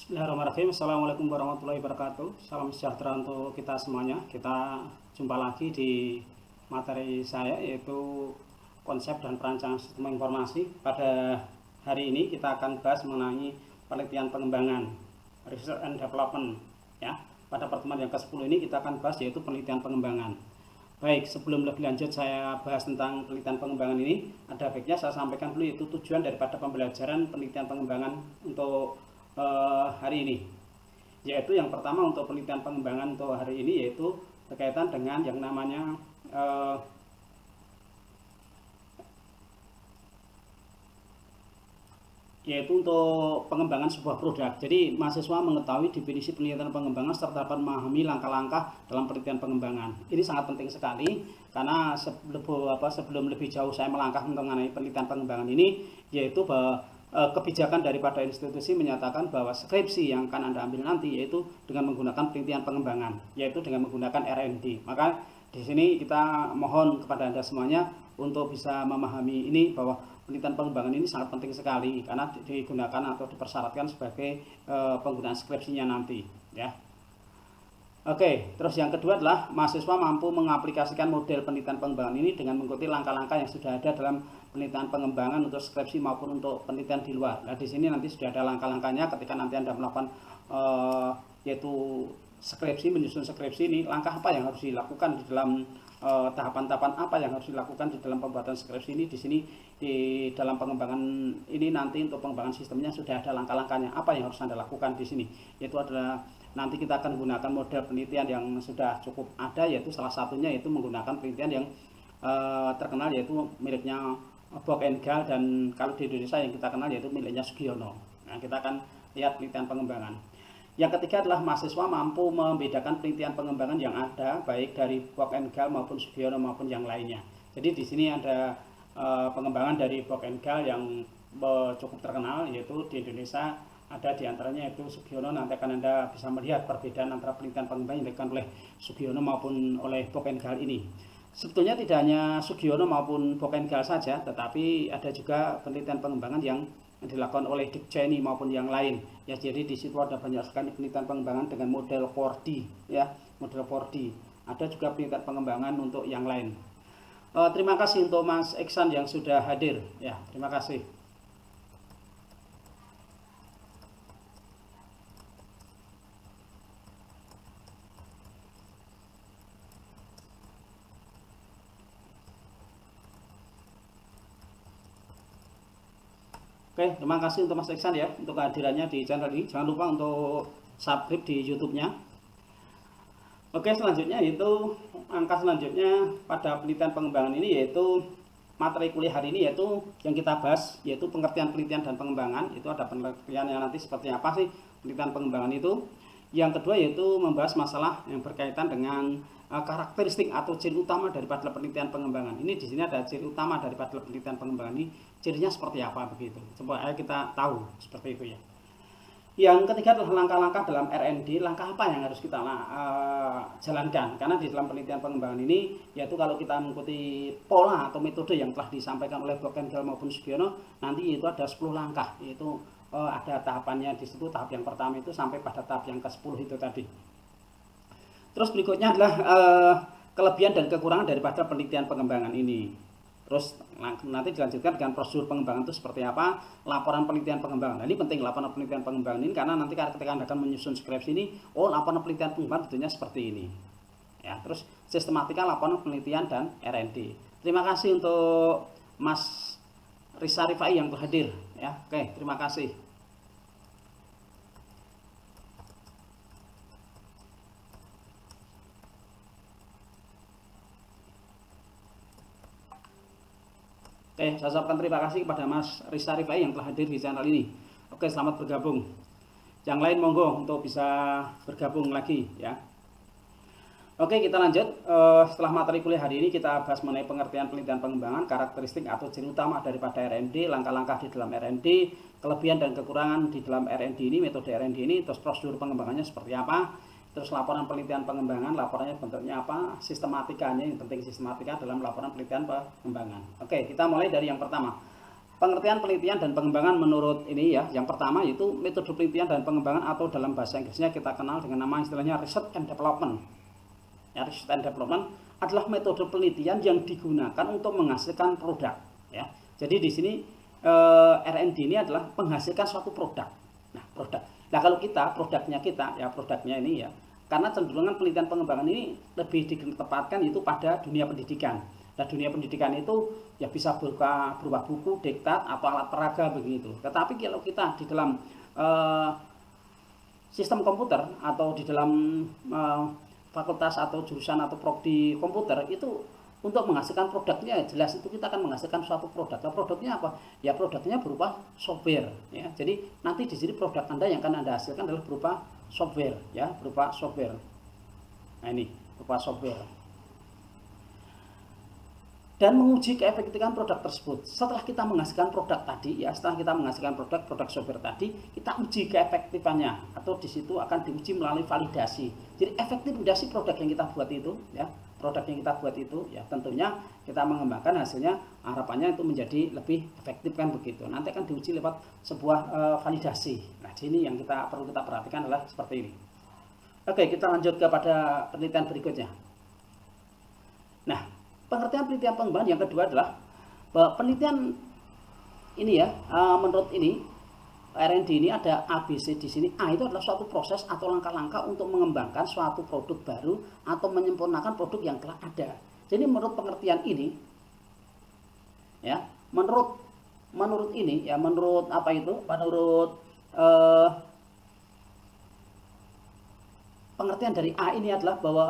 Bismillahirrahmanirrahim. Assalamualaikum warahmatullahi wabarakatuh. Salam sejahtera untuk kita semuanya. Kita jumpa lagi di materi saya, yaitu konsep dan perancangan sistem informasi. Pada hari ini kita akan bahas mengenai penelitian pengembangan, research and development. Ya, pada pertemuan yang ke-10 ini kita akan bahas yaitu penelitian pengembangan. Baik, sebelum lebih lanjut saya bahas tentang penelitian pengembangan ini, ada baiknya saya sampaikan dulu yaitu tujuan daripada pembelajaran penelitian pengembangan untuk hari ini, yaitu yang pertama untuk penelitian pengembangan untuk hari ini yaitu berkaitan dengan yang namanya yaitu untuk pengembangan sebuah produk. Jadi mahasiswa mengetahui definisi penelitian pengembangan serta dapat memahami langkah-langkah dalam penelitian pengembangan. Ini sangat penting sekali karena sebelum lebih jauh saya melangkah mengenai penelitian pengembangan ini, yaitu bahwa kebijakan daripada institusi menyatakan bahwa skripsi yang akan Anda ambil nanti yaitu dengan menggunakan penelitian pengembangan, yaitu dengan menggunakan R&D. Maka di sini kita mohon kepada Anda semuanya untuk bisa memahami ini, bahwa penelitian pengembangan ini sangat penting sekali karena digunakan atau dipersyaratkan sebagai penggunaan skripsinya nanti, ya. Oke, terus yang kedua adalah mahasiswa mampu mengaplikasikan model penelitian pengembangan ini dengan mengikuti langkah-langkah yang sudah ada dalam penelitian pengembangan untuk skripsi maupun untuk penelitian di luar. Nah, di sini nanti sudah ada langkah-langkahnya ketika nanti Anda melakukan yaitu skripsi, menyusun skripsi ini, langkah apa yang harus dilakukan di dalam tahapan-tahapan apa yang harus dilakukan di dalam pembuatan skripsi ini. Di sini di dalam pengembangan ini nanti untuk pengembangan sistemnya sudah ada langkah-langkahnya apa yang harus Anda lakukan di sini, yaitu adalah nanti kita akan menggunakan model penelitian yang sudah cukup ada, yaitu salah satunya yaitu menggunakan penelitian yang terkenal yaitu miliknya Bock and Gall, dan kalau di Indonesia yang kita kenal yaitu miliknya Sugiono. Nah, kita akan lihat penelitian pengembangan. Yang ketiga adalah mahasiswa mampu membedakan penelitian pengembangan yang ada baik dari Bock and Gall maupun Sugiono maupun yang lainnya. Jadi di sini ada pengembangan dari Bock and Gall yang cukup terkenal yaitu di Indonesia ada diantaranya yaitu Sugiono. Nanti akan Anda bisa melihat perbedaan antara penelitian pengembangan yang dilakukan oleh Sugiono maupun oleh Bock and Gall ini. Sebetulnya tidak hanya Sugiono maupun Bock and Gall saja, tetapi ada juga penelitian pengembangan yang dilakukan oleh Dick Cheney maupun yang lain. Ya, jadi di situ ada banyak sekali penelitian pengembangan dengan model 4D, ya, model 4D. Ada juga penelitian pengembangan untuk yang lain. Terima kasih untuk Mas Iksan yang sudah hadir, ya, terima kasih. Oke, terima kasih untuk Mas Iksan ya untuk kehadirannya di channel ini. Jangan lupa untuk subscribe di YouTube-nya. Oke, selanjutnya yaitu angka selanjutnya pada penelitian pengembangan ini, yaitu materi kuliah hari ini, yaitu yang kita bahas yaitu pengertian penelitian dan pengembangan. Itu ada penelitian yang nanti seperti apa sih penelitian pengembangan itu. Yang kedua yaitu membahas masalah yang berkaitan dengan karakteristik atau ciri utama daripada penelitian pengembangan. Ini di sini ada ciri utama daripada penelitian pengembangan ini, cirinya seperti apa begitu. Supaya kita tahu seperti itu ya. Yang ketiga adalah langkah-langkah dalam R&D, langkah apa yang harus kita jalankan. Karena di dalam penelitian pengembangan ini, yaitu kalau kita mengikuti pola atau metode yang telah disampaikan oleh Bock and Gall maupun Sugiono, nanti itu ada 10 langkah, yaitu ada tahapannya di situ. Tahap yang pertama itu sampai pada tahap yang ke-10 itu tadi. Terus berikutnya adalah kelebihan dan kekurangan daripada penelitian pengembangan ini. Terus nanti dilanjutkan dengan prosedur pengembangan itu seperti apa, laporan penelitian pengembangan. Nah, ini penting laporan penelitian pengembangan ini karena nanti ketika Anda akan menyusun skripsi ini, laporan penelitian pengembangan tentunya seperti ini. Ya, terus sistematika laporan penelitian dan R&D. Terima kasih untuk Mas Risa Rifai yang hadir ya. Oke, terima kasih. Oke, saya ucapkan terima kasih kepada Mas Risa Rifai yang telah hadir di channel ini. Oke, selamat bergabung. Yang lain monggo untuk bisa bergabung lagi ya. Oke, kita lanjut. Setelah materi kuliah hari ini kita bahas mengenai pengertian penelitian pengembangan, karakteristik atau ciri utama daripada R&D, langkah-langkah di dalam R&D, kelebihan dan kekurangan di dalam R&D ini, metode R&D ini, terus prosedur pengembangannya seperti apa. Terus laporan penelitian pengembangan, laporannya bentuknya apa, sistematikanya, yang penting sistematika dalam laporan penelitian pengembangan. Oke, kita mulai dari yang pertama. pengertian penelitian dan pengembangan menurut ini ya, yang pertama yaitu metode penelitian dan pengembangan atau dalam bahasa Inggrisnya kita kenal dengan nama istilahnya research and development. Ya, research and development adalah metode penelitian yang digunakan untuk menghasilkan produk. Ya, jadi di sini R&D ini adalah menghasilkan suatu produk. Nah, produk. Nah, kalau produknya ini ya, karena cenderungan penelitian pengembangan ini lebih ditempatkan itu pada dunia pendidikan. Nah, dunia pendidikan itu ya bisa berupa buku, diktat, atau alat peraga begitu. Tetapi kalau kita di dalam sistem komputer atau di dalam fakultas atau jurusan atau prodi komputer itu untuk menghasilkan produknya jelas itu kita akan menghasilkan suatu produk. Nah, produknya apa? Ya produknya berupa software ya. Jadi nanti di sini produk Anda yang akan Anda hasilkan adalah berupa software ya, berupa software. Nah, ini berupa software. Dan menguji keefektifan produk tersebut. Setelah kita menghasilkan produk tadi ya, setelah kita menghasilkan produk software tadi, kita uji keefektifannya atau di situ akan diuji melalui validasi. Jadi efektivitas produk yang kita buat itu ya, produk yang kita buat itu ya tentunya kita mengembangkan hasilnya harapannya itu menjadi lebih efektif kan begitu. Nanti akan diuji lewat sebuah validasi. Nah, ini yang perlu kita perhatikan adalah seperti ini. Oke, kita lanjut kepada penelitian berikutnya. Nah, pengertian penelitian pengembangan yang kedua adalah bahwa penelitian ini ya, menurut ini R&D ini ada ABC di sini. A itu adalah suatu proses atau langkah-langkah untuk mengembangkan suatu produk baru atau menyempurnakan produk yang telah ada. Jadi menurut pengertian ini ya, menurut ini ya, menurut apa itu? Menurut pengertian dari A ini adalah bahwa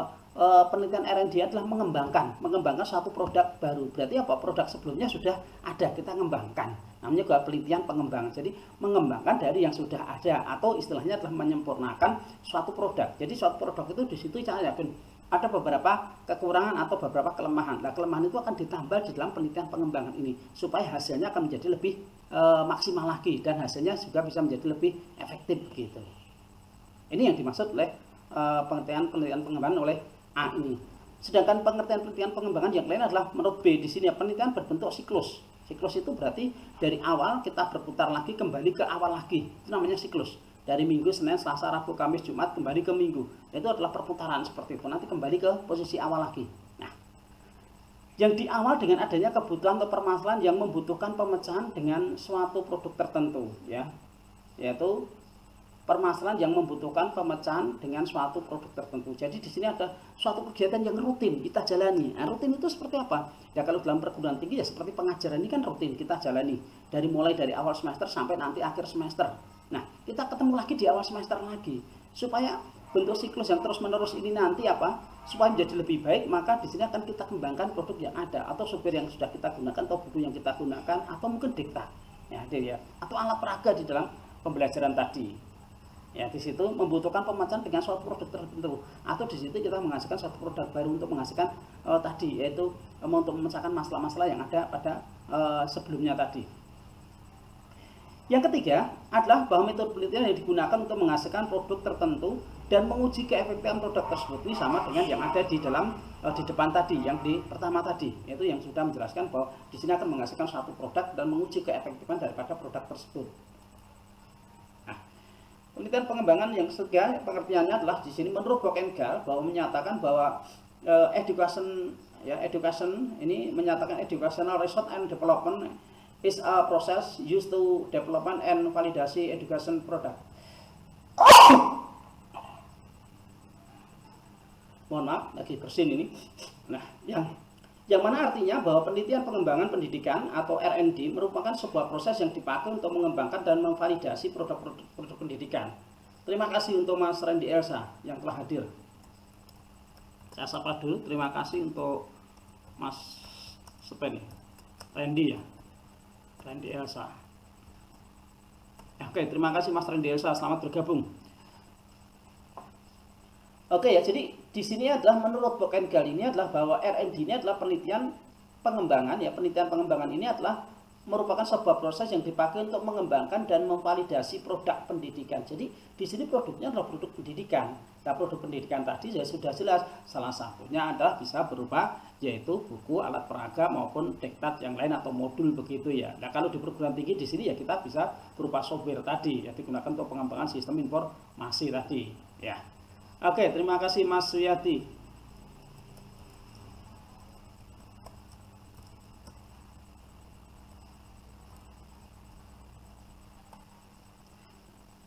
penelitian R&D adalah mengembangkan suatu produk baru. Berarti apa? Produk sebelumnya sudah ada, kita mengembangkan. Namanya juga penelitian pengembangan. Jadi mengembangkan dari yang sudah ada atau istilahnya adalah menyempurnakan suatu produk. Jadi suatu produk itu di situ ada beberapa kekurangan atau beberapa kelemahan. Nah, kelemahan itu akan ditambah di dalam penelitian pengembangan ini supaya hasilnya akan menjadi lebih maksimal lagi dan hasilnya juga bisa menjadi lebih efektif gitu. Ini yang dimaksud oleh pengertian penelitian pengembangan oleh A ini. Sedangkan pengertian pengembangan yang lain adalah menurut B di sini ya, penelitian berbentuk siklus. Siklus itu berarti dari awal kita berputar lagi kembali ke awal lagi. Itu namanya siklus. Dari Minggu, Senin, Selasa, Rabu, Kamis, Jumat kembali ke Minggu. Itu adalah perputaran seperti itu. Nanti kembali ke posisi awal lagi. Nah, yang di awal dengan adanya kebutuhan atau permasalahan yang membutuhkan pemecahan dengan suatu produk tertentu ya. Yaitu permasalahan yang membutuhkan pemecahan dengan suatu produk tertentu. Jadi di sini ada suatu kegiatan yang rutin kita jalani. Nah, rutin itu seperti apa? Ya kalau dalam perguruan tinggi ya seperti pengajaran ini kan rutin kita jalani mulai dari awal semester sampai nanti akhir semester. Nah, kita ketemu lagi di awal semester lagi supaya bentuk siklus yang terus-menerus ini nanti apa? Supaya menjadi lebih baik, maka di sini akan kita kembangkan produk yang ada atau software yang sudah kita gunakan atau buku yang kita gunakan atau mungkin diktat. Ya, atau alat peraga di dalam pembelajaran tadi. Ya, di situ membutuhkan pemecahan dengan suatu produk tertentu atau di situ kita menghasilkan suatu produk baru untuk menghasilkan tadi yaitu untuk memecahkan masalah-masalah yang ada pada sebelumnya tadi. Yang ketiga adalah bahwa metode penelitian yang digunakan untuk menghasilkan produk tertentu dan menguji keefektifan produk tersebut ini sama dengan yang ada di dalam di depan tadi, yang di pertama tadi, yaitu yang sudah menjelaskan bahwa di sini akan menghasilkan suatu produk dan menguji keefektifan daripada produk tersebut. Penelitian pengembangan yang ketiga pengertiannya adalah di sini menurut Bokengal bahwa menyatakan bahwa education ini menyatakan educational research and development is a process used to development and validasi education product. Mohon maaf, lagi bersin ini. Nah, yang mana artinya bahwa penelitian pengembangan pendidikan atau R&D merupakan sebuah proses yang dipakai untuk mengembangkan dan memvalidasi produk pendidikan. Terima kasih untuk Mas Randy Elsa yang telah hadir. Saya sapa dulu, terima kasih untuk Mas Randy ya, Randy Elsa. Oke, terima kasih Mas Randy Elsa, selamat bergabung. Oke ya, jadi di sini adalah menurut Bokengal ini adalah bahwa R&D ini adalah penelitian pengembangan ya, penelitian pengembangan ini adalah merupakan sebuah proses yang dipakai untuk mengembangkan dan memvalidasi produk pendidikan. Jadi di sini produknya adalah produk pendidikan. Nah, produk pendidikan tadi ya sudah jelas, salah satunya adalah bisa berupa yaitu buku, alat peraga maupun diktat yang lain atau modul begitu ya. Nah, kalau di perguruan tinggi di sini ya kita bisa berupa software tadi ya, digunakan untuk pengembangan sistem informasi tadi ya. Oke, terima kasih Mas Suyati.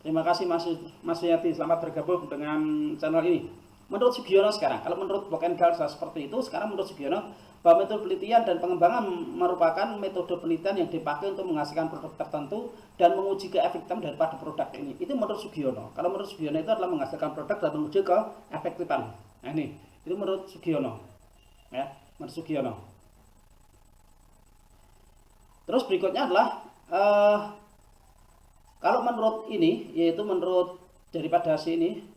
Terima kasih Mas Suyati, selamat bergabung dengan channel ini. Menurut Sugiono sekarang, kalau menurut Block and Guard seperti itu, sekarang menurut Sugiono bahwa metode penelitian dan pengembangan merupakan metode penelitian yang dipakai untuk menghasilkan produk tertentu dan menguji keefektifan daripada produk ini. Itu menurut Sugiono. Kalau menurut Sugiono itu adalah menghasilkan produk dan menguji keefektifan. Nah ini, itu menurut Sugiono. Ya, menurut Sugiono. Terus berikutnya adalah kalau menurut ini, yaitu menurut daripada sini,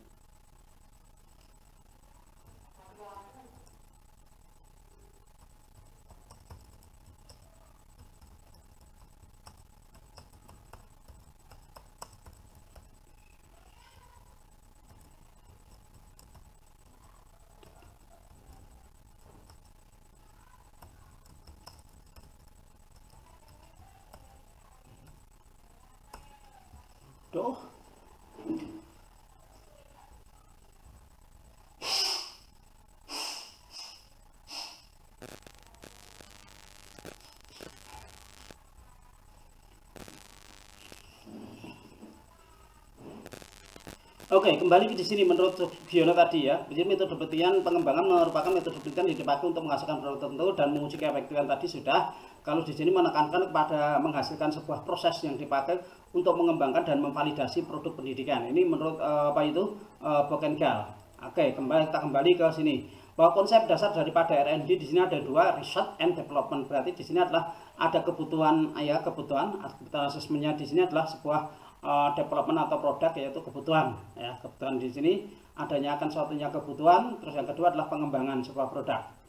doh. Oke, kembali di sini menurut Sugiono tadi ya. Jadi metode penelitian pengembangan merupakan metode penelitian yang dipakai untuk menghasilkan produk tertentu dan menguji keefektifan tadi sudah. Kalau di sini menekankan kepada menghasilkan sebuah proses yang dipakai untuk mengembangkan dan memvalidasi produk pendidikan. Ini menurut apa itu Bokengal. Oke, kita kembali ke sini. Bahwa konsep dasar daripada R&D di sini ada dua, research and development. Berarti di sini adalah ada kebutuhan kebutuhan asesmennya di sini adalah sebuah development atau produk, yaitu kebutuhan ya. Kebutuhan di sini adanya akan suatunya kebutuhan. Terus yang kedua adalah pengembangan sebuah produk.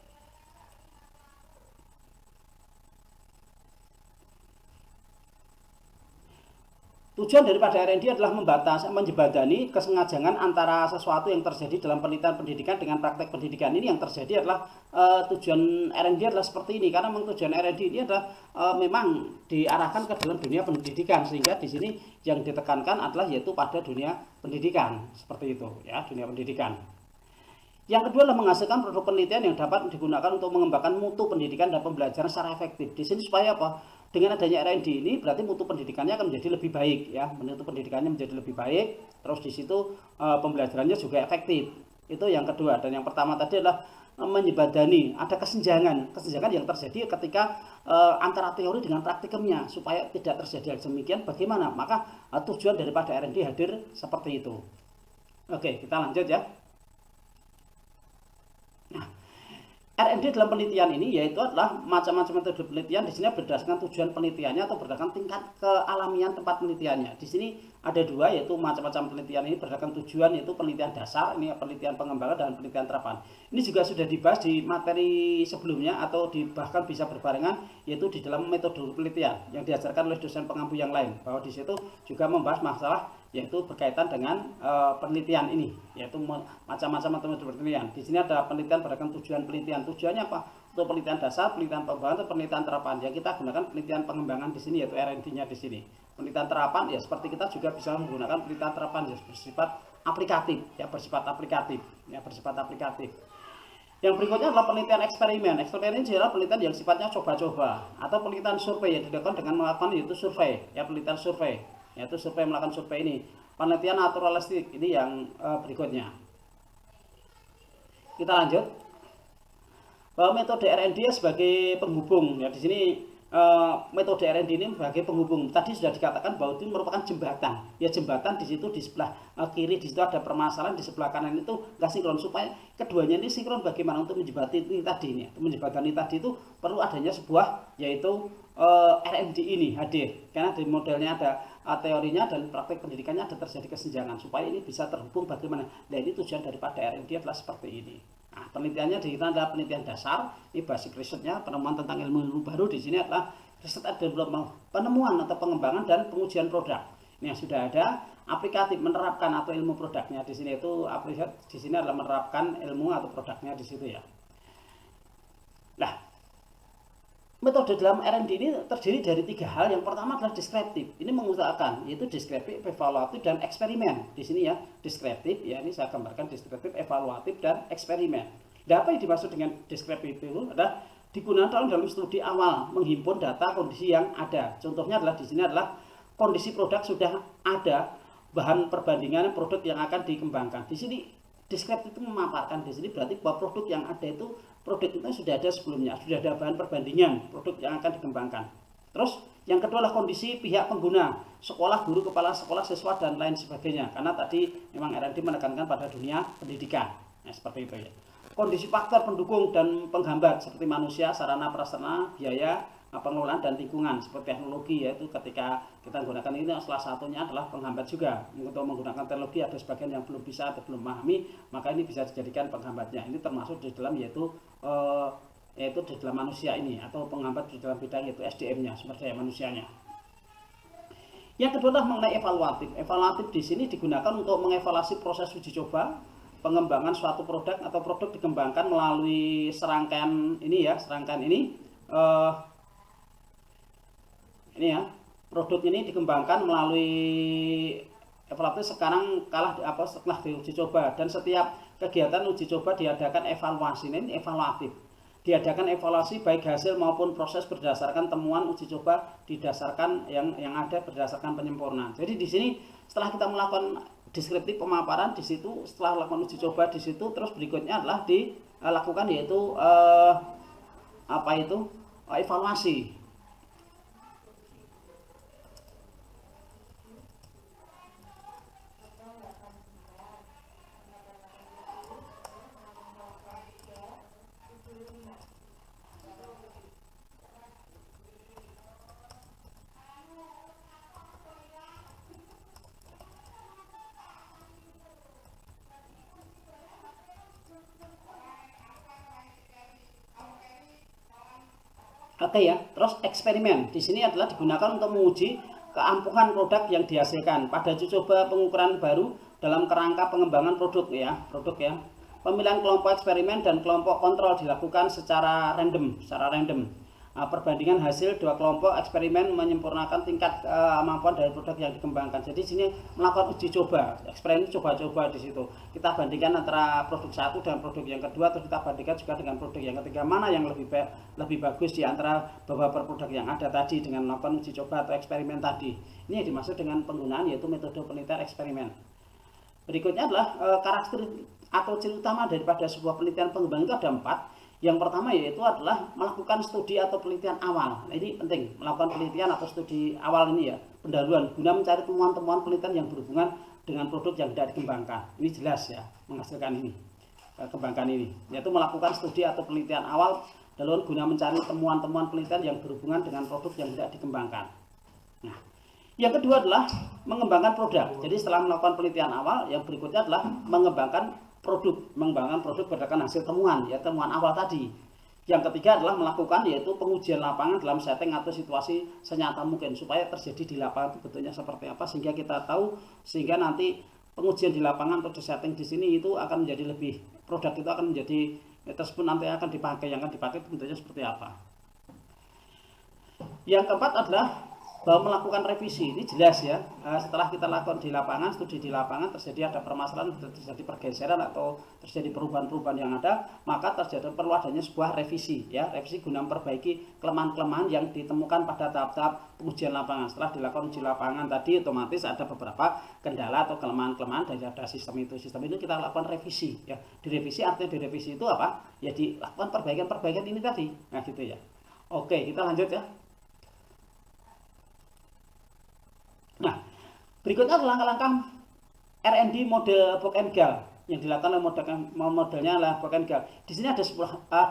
Tujuan daripada R&D adalah menjembatani kesengajaan antara sesuatu yang terjadi dalam penelitian pendidikan dengan praktek pendidikan. Ini yang terjadi adalah tujuan R&D adalah seperti ini, karena memang tujuan R&D ini adalah memang diarahkan ke dalam dunia pendidikan, sehingga di sini yang ditekankan adalah yaitu pada dunia pendidikan seperti itu ya, dunia pendidikan. Yang kedua adalah menghasilkan produk penelitian yang dapat digunakan untuk mengembangkan mutu pendidikan dan pembelajaran secara efektif. Di sini supaya apa? Dengan adanya R&D ini berarti mutu pendidikannya akan menjadi lebih baik ya, mutu pendidikannya menjadi lebih baik. Terus di situ pembelajarannya juga efektif. Itu yang kedua. Dan yang pertama tadi adalah menjembatani, ada kesenjangan yang terjadi ketika antara teori dengan praktikumnya, supaya tidak terjadi hal demikian. Bagaimana? Maka tujuan daripada R&D hadir seperti itu. Oke, kita lanjut ya. Nah, R&D dalam penelitian ini yaitu adalah macam-macam metode penelitian. Di sini berdasarkan tujuan penelitiannya atau berdasarkan tingkat kealamian tempat penelitiannya. Di sini ada dua, yaitu macam-macam penelitian ini berdasarkan tujuan, yaitu penelitian dasar, ini penelitian pengembangan dan penelitian terapan. Ini juga sudah dibahas di materi sebelumnya atau bahkan bisa berbarengan, yaitu di dalam metode penelitian yang diajarkan oleh dosen pengampu yang lain, bahwa di situ juga membahas masalah yaitu berkaitan dengan penelitian ini, yaitu macam-macam metode penelitian. Di sini ada penelitian berdasarkan tujuan penelitian. Tujuannya apa? Untuk penelitian dasar, penelitian pengembangan, atau penelitian terapan. Ya, kita gunakan penelitian pengembangan di sini, yaitu R&D-nya di sini. Penelitian terapan ya seperti kita juga bisa menggunakan penelitian terapan ya, bersifat aplikatif, ya bersifat aplikatif. Yang berikutnya adalah penelitian eksperimen. Eksperimen ini adalah penelitian yang sifatnya coba-coba atau penelitian survei yang dilakukan dengan melakukan yaitu survei, ya penelitian survei, yaitu melakukan survei ini. Penelitian naturalistik ini yang berikutnya. Kita lanjut. Bahwa metode R&D sebagai penghubung ya, di sini metode R&D ini sebagai penghubung. Tadi sudah dikatakan bahwa itu merupakan jembatan. Ya, jembatan di situ di sebelah kiri di situ ada permasalahan, di sebelah kanan itu nggak sinkron, supaya keduanya ini sinkron. Bagaimana untuk menjembatani ini tadi ini? Menjembatani tadi itu perlu adanya sebuah yaitu R&D ini hadir, karena di modelnya ada teorinya dan praktek pendidikannya ada terjadi kesenjangan, supaya ini bisa terhubung bagaimana. Nah, ini tujuan daripada R&D adalah seperti ini. Nah, penelitiannya di sana adalah penelitian dasar, ini basic risetnya, penemuan tentang ilmu baru. Di sini adalah Research and development, penemuan atau pengembangan dan pengujian produk. Ini yang sudah ada. Aplikatif, menerapkan atau ilmu produknya di sini itu aplikat di sini adalah menerapkan ilmu atau produknya di situ ya. Nah, metode dalam R&D ini terdiri dari 3 hal. Yang pertama adalah deskriptif. Ini mengutamakan yaitu deskriptif, evaluatif, dan eksperimen. Di sini ya, deskriptif ya, ini saya gambarkan deskriptif, evaluatif, dan eksperimen. Dan apa yang dimaksud dengan deskriptif itu adalah digunakan dalam studi awal, menghimpun data kondisi yang ada. Contohnya adalah di sini adalah kondisi produk sudah ada, bahan perbandingan produk yang akan dikembangkan. Di sini deskriptif itu memaparkan di sini berarti bahwa produk yang ada itu produk itu sudah ada sebelumnya, sudah ada bahan perbandingan produk yang akan dikembangkan. Terus yang kedua adalah kondisi pihak pengguna, sekolah, guru, kepala sekolah, siswa, dan lain sebagainya. Karena tadi memang R&D menekankan pada dunia pendidikan. Nah, seperti itu ya. Kondisi faktor pendukung dan penghambat seperti manusia, sarana prasarana, biaya, pengelolaan, dan lingkungan seperti teknologi, yaitu ketika kita menggunakan ini salah satunya adalah penghambat juga. Untuk menggunakan teknologi ada sebagian yang belum bisa atau belum memahami, maka ini bisa dijadikan penghambatnya. Ini termasuk di dalam yaitu di dalam manusia ini, atau penghambat di dalam bidang yaitu SDM-nya, sumber daya manusianya. Yang kedua adalah mengenai evaluatif. Evaluatif di sini digunakan untuk mengevaluasi proses uji coba pengembangan suatu produk atau produk dikembangkan melalui serangkaian ini ya, ini ya, produk ini dikembangkan melalui evaluatif sekarang setelah diuji coba, dan setiap kegiatan uji coba diadakan evaluasi. Ini evaluatif, diadakan evaluasi baik hasil maupun proses berdasarkan temuan uji coba, didasarkan yang ada berdasarkan penyempurnaan. Jadi di sini setelah kita melakukan deskriptif pemaparan di situ, setelah melakukan uji coba di situ, terus berikutnya adalah dilakukan yaitu evaluasi. Oke ya, terus eksperimen di sini adalah digunakan untuk menguji keampuhan produk yang dihasilkan pada uji coba pengukuran baru dalam kerangka pengembangan produk ya. Pemilihan kelompok eksperimen dan kelompok kontrol dilakukan secara random. Perbandingan hasil dua kelompok eksperimen menyempurnakan tingkat kemampuan dari produk yang dikembangkan. Jadi sini melakukan uji coba, eksperimen coba-coba di situ. Kita bandingkan antara produk satu dan produk yang kedua, terus kita bandingkan juga dengan produk yang ketiga, mana yang lebih bagus di antara beberapa produk yang ada tadi dengan melakukan uji coba atau eksperimen tadi. Ini yang dimaksud dengan penggunaan yaitu metode penelitian eksperimen. Berikutnya adalah karakteristik atau ciri utama daripada sebuah penelitian pengembangan itu ada 4. Yang pertama yaitu adalah melakukan studi atau penelitian awal. Nah, ini penting, melakukan penelitian atau studi awal ini ya, pendahuluan guna mencari temuan-temuan penelitian yang berhubungan dengan produk yang tidak dikembangkan. Ini jelas ya, menghasilkan ini, kembangkan ini, yaitu melakukan studi atau penelitian awal dalam guna mencari temuan-temuan penelitian yang berhubungan dengan produk yang tidak dikembangkan. Nah, yang kedua adalah mengembangkan produk. Jadi setelah melakukan penelitian awal, yang berikutnya adalah mengembangkan produk berdasarkan hasil temuan awal tadi. Yang ketiga adalah melakukan yaitu pengujian lapangan dalam setting atau situasi senyata mungkin supaya terjadi di lapangan itu bentuknya seperti apa, sehingga kita tahu, sehingga nanti pengujian di lapangan atau di setting di sini itu akan menjadi lebih, produk itu akan menjadi tersebut nanti akan dipakai, yang akan dipakai bentuknya seperti apa. Yang keempat adalah bahwa melakukan revisi. Ini jelas ya, setelah kita lakukan di lapangan, studi di lapangan, terjadi ada permasalahan, terjadi pergeseran atau terjadi perubahan-perubahan yang ada, maka perlu adanya sebuah revisi ya, revisi guna memperbaiki kelemahan-kelemahan yang ditemukan pada tahap-tahap pengujian lapangan. Setelah dilakukan uji lapangan tadi, otomatis ada beberapa kendala atau kelemahan-kelemahan dari ada sistem itu kita lakukan revisi ya. Direvisi, artinya direvisi itu apa? Ya dilakukan perbaikan ini tadi. Nah gitu ya. Oke, kita lanjut ya. Nah, berikutnya adalah langkah-langkah R&D model Book and Gall yang dilakukan oleh modelnya adalah Book and Gall. Di sini ada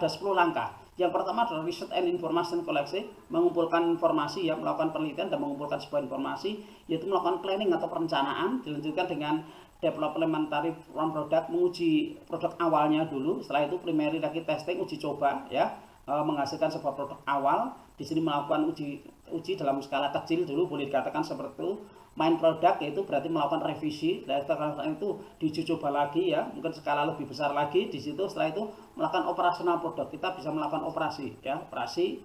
10 langkah. Yang pertama adalah research and information collection, mengumpulkan informasi ya, melakukan penelitian dan mengumpulkan sebuah informasi, yaitu melakukan planning atau perencanaan, dilanjutkan dengan developmentary from product, menguji produk awalnya dulu, setelah itu primary lagi testing, uji coba ya, menghasilkan sebuah produk awal. Di sini melakukan uji dalam skala kecil dulu, boleh dikatakan seperti itu. Main produk yaitu berarti melakukan revisi, dan setelah itu diuji coba lagi ya, mungkin skala lebih besar lagi. Di situ setelah itu melakukan operasional produk, kita bisa melakukan operasi ya, operasi,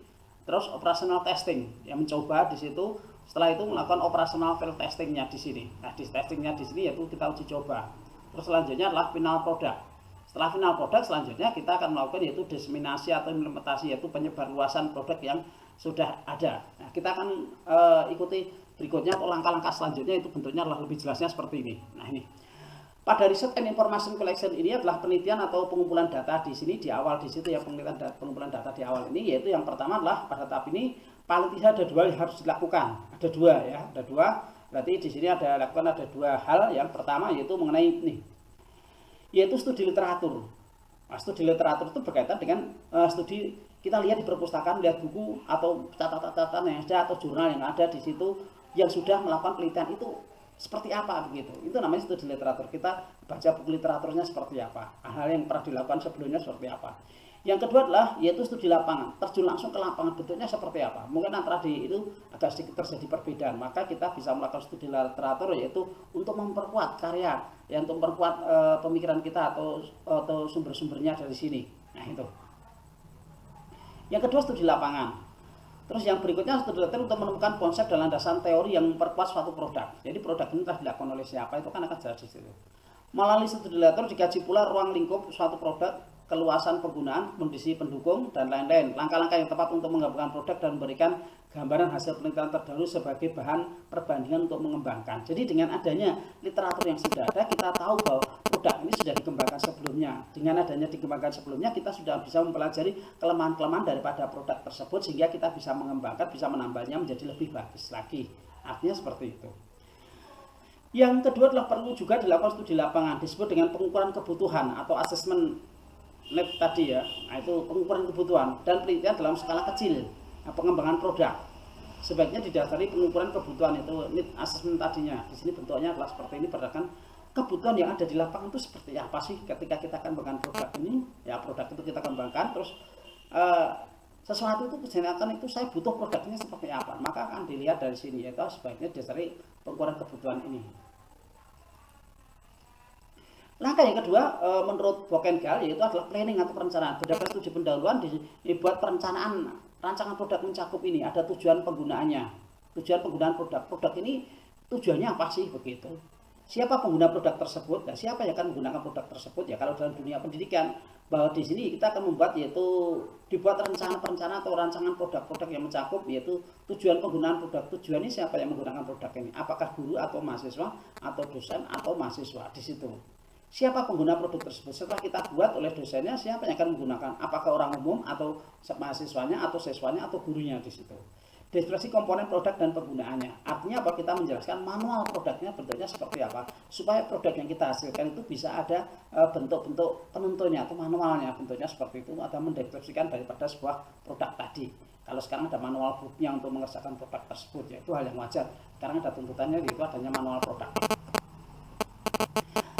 terus operasional testing ya, mencoba di situ. Setelah itu melakukan operasional field testingnya di sini. Nah, di testingnya di sini yaitu kita uji coba. Terus selanjutnya adalah final produk. Setelah final produk selanjutnya kita akan melakukan yaitu diseminasi atau implementasi, yaitu penyebarluasan produk yang sudah ada. Nah, kita akan ikuti berikutnya atau langkah-langkah selanjutnya, itu bentuknya adalah lebih jelasnya seperti ini. Nah, ini pada research and information collection ini adalah penelitian atau pengumpulan data di sini di awal, di situ ya, pengumpulan data di awal ini, yaitu yang pertama adalah pada tahap ini paling tidak ada dua yang harus dilakukan. Ada dua ya, ada dua. Berarti di sini ada dua hal. Yang pertama yaitu mengenai ini, yaitu studi literatur. Nah, studi literatur itu berkaitan dengan studi, kita lihat di perpustakaan, lihat buku atau catatan yang ada atau jurnal yang ada di situ yang sudah melakukan penelitian itu seperti apa begitu. Itu namanya studi literatur. Kita baca buku literaturnya seperti apa, hal yang pernah dilakukan sebelumnya seperti apa. Yang kedua adalah yaitu studi lapangan, terjun langsung ke lapangan, bentuknya seperti apa. Mungkin antara itu agak sedikit terjadi perbedaan, maka kita bisa melakukan studi literatur yaitu untuk memperkuat karya, ya, untuk memperkuat pemikiran kita atau sumber-sumbernya dari sini. Nah, itu. Yang kedua studi lapangan. Terus yang berikutnya studi literatur untuk menemukan konsep dan landasan teori yang memperkuat suatu produk. Jadi produk ini telah dilakukan oleh siapa, itu kan akan jelas di situ. Melalui studi literatur dikaji pula ruang lingkup suatu produk, keluasan penggunaan, kondisi pendukung, dan lain-lain. Langkah-langkah yang tepat untuk mengembangkan produk dan memberikan gambaran hasil penelitian terdahulu sebagai bahan perbandingan untuk mengembangkan. Jadi dengan adanya literatur yang sudah ada, kita tahu bahwa produk ini sudah dikembangkan sebelumnya. Dengan adanya dikembangkan sebelumnya, kita sudah bisa mempelajari kelemahan-kelemahan daripada produk tersebut, sehingga kita bisa mengembangkan, bisa menambahnya menjadi lebih bagus lagi. Artinya seperti itu. Yang kedua adalah perlu juga dilakukan studi lapangan, disebut dengan pengukuran kebutuhan atau asesmen lab tadi ya. Nah, itu pengukuran kebutuhan dan penelitian dalam skala kecil. Nah, pengembangan produk sebaiknya didasari pengukuran kebutuhan, itu need assessment tadinya. Di sini bentuknya adalah seperti ini, berdasarkan kebutuhan yang ada di lapangan itu seperti apa sih ketika kita kembangkan produk ini. Ya, produk itu kita kembangkan, terus sesuatu itu kejenakan itu saya butuh produknya seperti apa, maka akan dilihat dari sini, yaitu sebaiknya didasari pengukuran kebutuhan ini. Langkah yang kedua menurut Bokengal yaitu adalah planning atau perencanaan. Berdasarkan studi pendahuluan dibuat perencanaan rancangan produk mencakup ini, ada tujuan penggunaannya, tujuan penggunaan produk ini tujuannya apa sih begitu. Siapa pengguna produk tersebut, dan siapa yang akan menggunakan produk tersebut ya. Kalau dalam dunia pendidikan, bahwa di sini kita akan membuat yaitu dibuat rencana atau rancangan produk-produk yang mencakup yaitu tujuan penggunaan produk. Tujuan ini siapa yang menggunakan produk ini? Apakah guru atau mahasiswa atau dosen atau mahasiswa di situ. Siapa pengguna produk tersebut? Setelah kita buat oleh dosennya, siapa yang akan menggunakan? Apakah orang umum atau mahasiswanya atau siswanya atau gurunya di situ. Deskripsi komponen produk dan penggunaannya. Artinya apa? Kita menjelaskan manual produknya bentuknya seperti apa, supaya produk yang kita hasilkan itu bisa ada bentuk-bentuk penuntunnya atau manualnya, bentuknya seperti itu, atau mendeskripsikan daripada sebuah produk tadi. Kalau sekarang ada manual booknya untuk mengerjakan produk tersebut, ya itu hal yang wajar. Sekarang ada tuntutannya, yaitu adanya manual produk.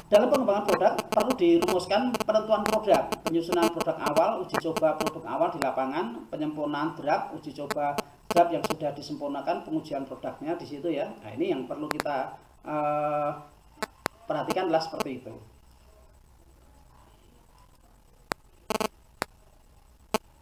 Dalam pengembangan produk perlu dirumuskan penentuan produk, penyusunan produk awal, uji coba produk awal di lapangan, penyempurnaan draft, uji coba draft yang sudah disempurnakan, pengujian produknya di situ ya. Nah, ini yang perlu kita perhatikan adalah seperti itu.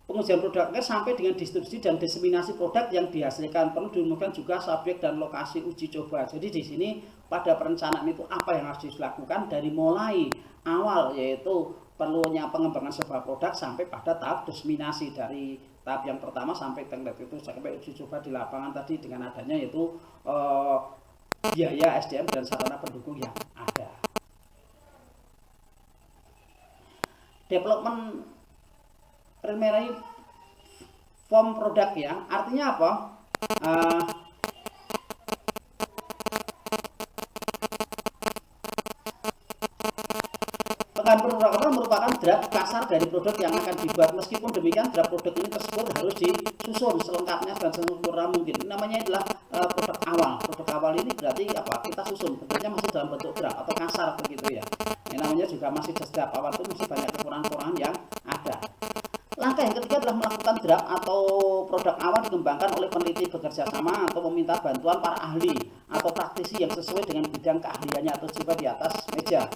Pengujian produknya sampai dengan distribusi dan diseminasi produk yang dihasilkan. Perlu dirumuskan juga subjek dan lokasi uji coba. Jadi di sini pada perencanaan itu apa yang harus dilakukan dari mulai awal, yaitu perlunya pengembangan sebuah produk sampai pada tahap diseminasi, dari tahap yang pertama sampai tingkat itu sampai uji coba di lapangan tadi, dengan adanya yaitu biaya SDM dan sarana pendukung yang ada. Development primary form produk ya, artinya apa? Pengembangan produk merupakan draft kasar dari produk yang akan dibuat. Meskipun demikian, draft produk ini tersebut harus disusun selengkapnya dan sempurna mungkin. Ini namanya adalah produk awal. Produk awal ini berarti apa? Kita susun, bentuknya masih dalam bentuk draft atau kasar begitu ya. Ini namanya juga masih draft awal, itu masih banyak kekurangan-kekurangan yang ada. Langkah yang ketiga adalah melakukan draft atau produk awal dikembangkan oleh peneliti bekerja sama atau meminta bantuan para ahli atau praktisi yang sesuai dengan bidang keahliannya atau coba di atas meja.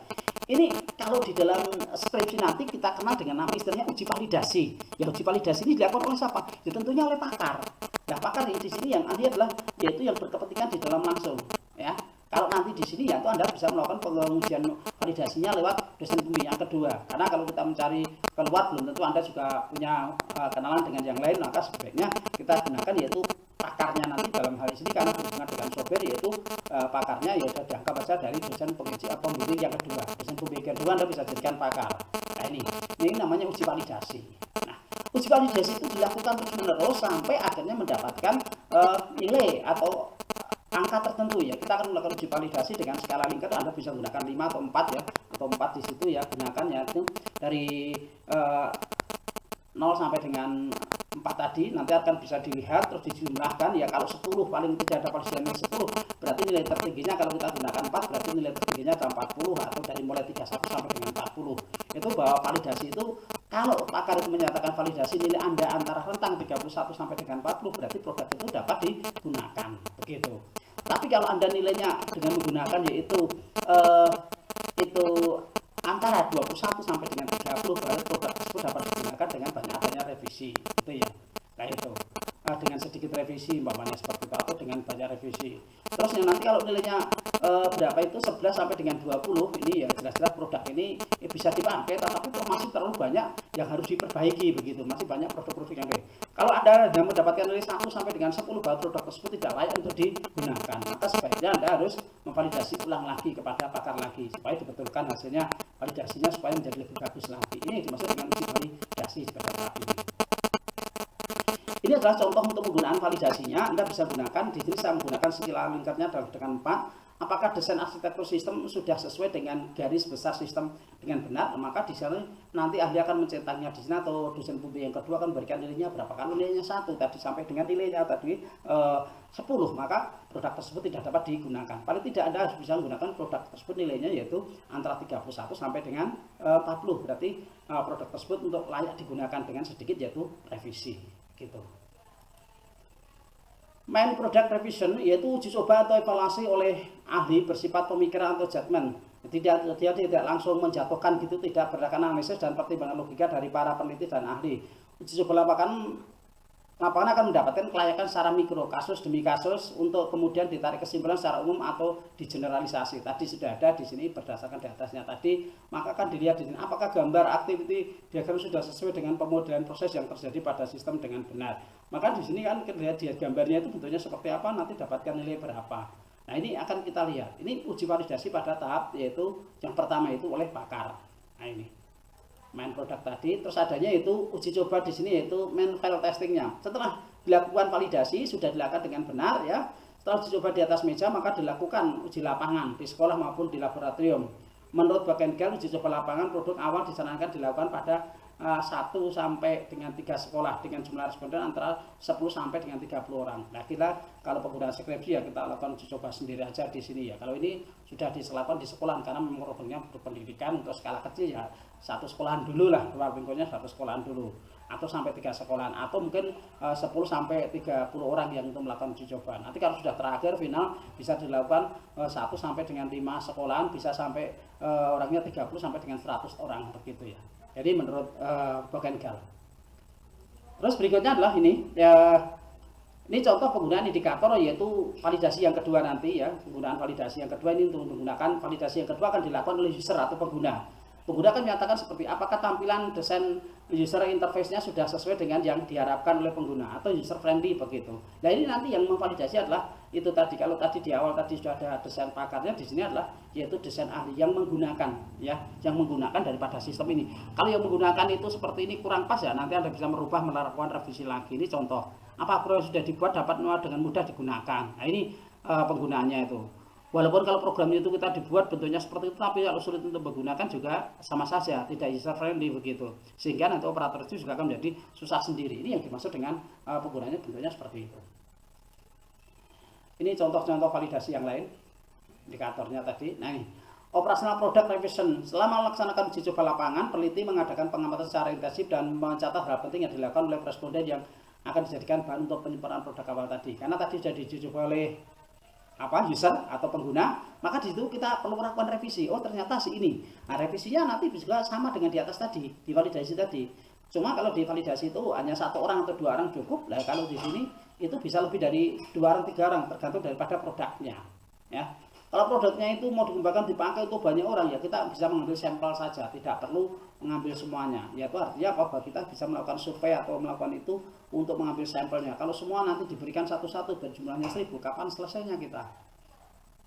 Ini kalau di dalam skripsi nanti kita kenal dengan nama istilahnya uji validasi. Ya, uji validasi ini dilakukan oleh siapa? Ya tentunya oleh pakar. Nah, pakar di sini yang ahli adalah yaitu yang berkepentingan di dalam langsung, ya. Kalau nanti di sini ya itu Anda bisa melakukan pengujian validasinya lewat dosen pembimbing yang kedua. Karena kalau kita mencari keluar belum tentu Anda juga punya kenalan dengan yang lain, maka sebaiknya kita gunakan yaitu pakarnya nanti dalam hal ini karena berhubungan dengan software, yaitu pakarnya ya sudah dianggap saja dari dosen pembimbing yang kedua. Dosen pembimbing kedua Anda bisa jadikan pakar. Nah, ini namanya uji validasi. Nah, uji validasi itu dilakukan terus-menerus sampai akhirnya mendapatkan nilai atau angka tertentu ya. Kita akan melakukan uji validasi dengan skala Likert. Anda bisa gunakan 5 atau 4 ya, atau 4 di situ ya, gunakan ya itu dari 0 sampai dengan 4 tadi nanti akan bisa dilihat terus dijumlahkan ya. Kalau 10 paling tidak ada validasi 10 berarti nilai tertingginya, kalau kita gunakan 4 berarti nilai tertingginya ada 40 atau dari mulai 31 sampai dengan 40. Itu bahwa validasi itu kalau pakar itu menyatakan validasi nilai Anda antara rentang 31 sampai dengan 40 berarti produk itu dapat digunakan begitu. Tapi kalau Anda nilainya dengan menggunakan yaitu antara 21 sampai dengan 30 berarti produk tersebut dapat digunakan dengan banyak revisi gitu ya. Nah itu dengan sedikit revisi umpamanya seperti itu atau dengan banyak revisi. Terus yang nanti kalau nilainya berapa itu 11 sampai dengan 20 ini ya jelas-jelas produk ini bisa dipakai, tetapi masih terlalu banyak yang harus diperbaiki begitu. Masih banyak produk-produk yang lain. Kalau Anda mendapatkan nilai 1 sampai dengan 10 bahwa produk tersebut tidak layak untuk digunakan, maka sebaiknya Anda harus memvalidasi ulang lagi kepada pakar lagi supaya dibetulkan hasilnya, validasinya supaya menjadi lebih bagus lagi. Ini dimaksud dengan uji validasi sebagai tahap ini. Ini adalah contoh untuk penggunaan validasinya. Anda bisa gunakan di sini, saya menggunakan skala Likertnya dengan 4. Apakah desain arsitektur sistem sudah sesuai dengan garis besar sistem dengan benar? Maka di sana nanti ahli akan mencetaknya di sini atau dosen pembimbing yang kedua akan memberikan nilainya berapa. Kalau nilainya 1 tadi sampai dengan nilainya tadi 10, maka produk tersebut tidak dapat digunakan. Paling tidak Anda harus bisa menggunakan produk tersebut nilainya yaitu antara 31 sampai dengan 40. Berarti produk tersebut untuk layak digunakan dengan sedikit yaitu revisi gitu. Main product revision yaitu uji coba atau evaluasi oleh ahli bersifat pemikiran atau judgment. Dia tidak langsung menjatuhkan gitu, tidak berdasarkan analisis dan pertimbangan logika dari para peneliti dan ahli. Uji coba lapangan akan mendapatkan kelayakan secara mikro, kasus demi kasus, untuk kemudian ditarik kesimpulan secara umum atau digeneralisasi. Tadi sudah ada di sini berdasarkan di atasnya tadi, maka akan dilihat di sini apakah gambar activity diagram sudah sesuai dengan pemodelan proses yang terjadi pada sistem dengan benar. Maka di sini kan kita lihat gambarnya itu bentuknya seperti apa, nanti dapatkan nilai berapa. Nah, ini akan kita lihat. Ini uji validasi pada tahap yaitu yang pertama itu oleh pakar. Nah, ini main produk tadi, terus adanya itu uji coba di sini yaitu main file testingnya. Setelah dilakukan validasi sudah dilakukan dengan benar ya. Setelah uji coba di atas meja maka dilakukan uji lapangan di sekolah maupun di laboratorium. Menurut Bockenhill, uji coba lapangan produk awal disarankan dilakukan pada 1 sampai dengan 3 sekolah dengan jumlah responden antara 10 sampai dengan 30 orang. Nah, kita kalau penggunaan skripsi ya kita lakukan uji coba sendiri aja di sini ya. Kalau ini sudah dilakukan di sekolah karena memang programnya berpendidikan untuk skala kecil ya, 1 sekolahan dulu lah, ruang lingkupnya 1 sekolahan dulu atau sampai 3 sekolahan atau mungkin 10 sampai 30 orang yang untuk melakukan uji coba. Nanti kalau sudah terakhir final bisa dilakukan 1 sampai dengan 5 sekolahan, bisa sampai orangnya 30 sampai dengan 100 orang begitu ya. Jadi menurut Bockenhill. Terus berikutnya adalah ini ya, ini contoh penggunaan indikator yaitu validasi yang kedua nanti ya. Penggunaan validasi yang kedua ini untuk menggunakan validasi yang kedua akan dilakukan oleh user atau pengguna. Pengguna akan menyatakan seperti apakah tampilan desain user interface-nya sudah sesuai dengan yang diharapkan oleh pengguna atau user friendly begitu. Nah, ini nanti yang memvalidasi adalah itu tadi. Kalau tadi di awal tadi sudah ada desain pakarnya, di sini adalah yaitu desain ahli yang menggunakan ya, yang menggunakan daripada sistem ini. Kalau yang menggunakan itu seperti ini kurang pas ya, nanti Anda bisa merubah, melakukan revisi lagi. Ini contoh. Apa program yang sudah dibuat dapat dengan mudah digunakan. Nah, ini penggunaannya itu. Walaupun kalau programnya itu kita dibuat bentuknya seperti itu, tapi kalau sulit untuk menggunakan juga sama saja, tidak user friendly begitu. Sehingga nanti operator itu juga akan menjadi susah sendiri. Ini yang dimaksud dengan penggunanya bentuknya seperti itu. Ini contoh-contoh validasi yang lain, indikatornya tadi. Nah, ini Operasional product revision. Selama melaksanakan uji coba lapangan, peneliti mengadakan pengamatan secara intensif dan mencatat hal penting yang dilakukan oleh responden yang akan dijadikan bahan untuk penyempurnaan produk awal tadi. Karena tadi sudah diuji coba oleh user atau pengguna, maka di situ kita perlu melakukan revisi. Oh, ternyata ini. Nah, revisinya nanti juga sama dengan di atas tadi, di validasi tadi. Cuma kalau di validasi itu hanya 1 orang atau 2 orang cukup. Nah, kalau di sini itu bisa lebih dari 2 orang, 3 orang, tergantung daripada produknya. Ya. Kalau produknya itu mau dikembangkan dipakai itu banyak orang, ya kita bisa mengambil sampel saja, tidak perlu mengambil semuanya. Yaitu artinya apa? Kita bisa melakukan survei atau melakukan itu untuk mengambil sampelnya. Kalau semua nanti diberikan satu-satu dan jumlahnya 1000, kapan selesainya kita?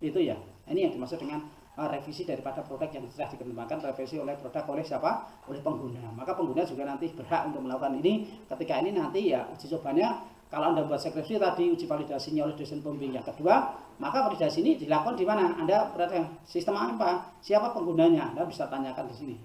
Itu ya. Ini yang dimaksud dengan revisi daripada produk yang sudah dikembangkan, revisi oleh produk oleh siapa? Oleh pengguna. Maka pengguna juga nanti berhak untuk melakukan ini. Ketika ini nanti ya uji cobanya, kalau Anda buat skripsi tadi uji validasinya oleh dosen pembimbing yang kedua, maka validasi ini dilakukan di mana? Anda berada sistem apa? Siapa penggunanya? Anda bisa tanyakan di sini.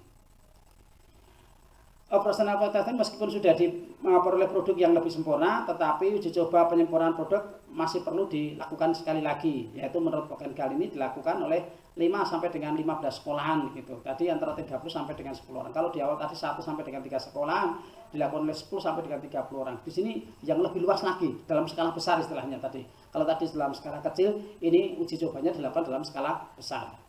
Operasional testing meskipun sudah diperoleh produk yang lebih sempurna, tetapi uji coba penyempurnaan produk masih perlu dilakukan sekali lagi, yaitu menurut Bokengal ini dilakukan oleh 5 sampai dengan 15 sekolahan gitu. Tadi antara 30 sampai dengan 10 orang. Kalau di awal tadi 1 sampai dengan 3 sekolahan, dilakukan oleh 10 sampai dengan 30 orang. Di sini yang lebih luas lagi, dalam skala besar istilahnya tadi. Kalau tadi dalam skala kecil, ini uji cobanya dilakukan dalam skala besar.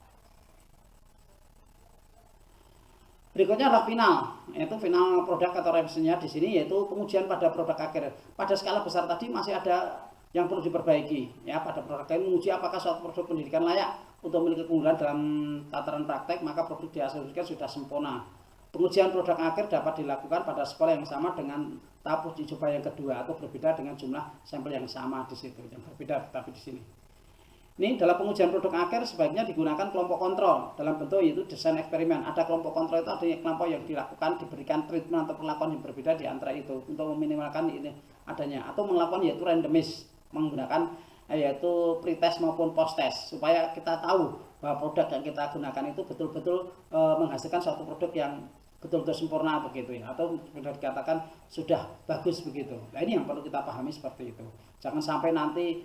Berikutnya adalah final, yaitu final produk atau revisinya di sini, yaitu pengujian pada produk akhir. Pada skala besar tadi masih ada yang perlu diperbaiki, ya. Pada produk akhir menguji apakah suatu produk pendidikan layak untuk memiliki keunggulan dalam tataran praktek, maka produk diasumsikan sudah sempurna. Pengujian produk akhir dapat dilakukan pada sekolah yang sama dengan tahap uji coba yang kedua, atau berbeda dengan jumlah sampel yang sama di situ, yang berbeda tapi di sini. Ini dalam pengujian produk akhir sebaiknya digunakan kelompok kontrol dalam bentuk yaitu desain eksperimen. Ada kelompok kontrol itu artinya kelompok yang dilakukan diberikan treatment atau perlakuan yang berbeda di antara itu untuk meminimalkan ini adanya, atau melakukan yaitu randomize menggunakan yaitu pretest maupun post-test supaya kita tahu bahwa produk yang kita gunakan itu betul-betul menghasilkan suatu produk yang betul-betul sempurna begitu ya, atau sudah dikatakan sudah bagus begitu. Nah, ini yang perlu kita pahami seperti itu. Jangan sampai nanti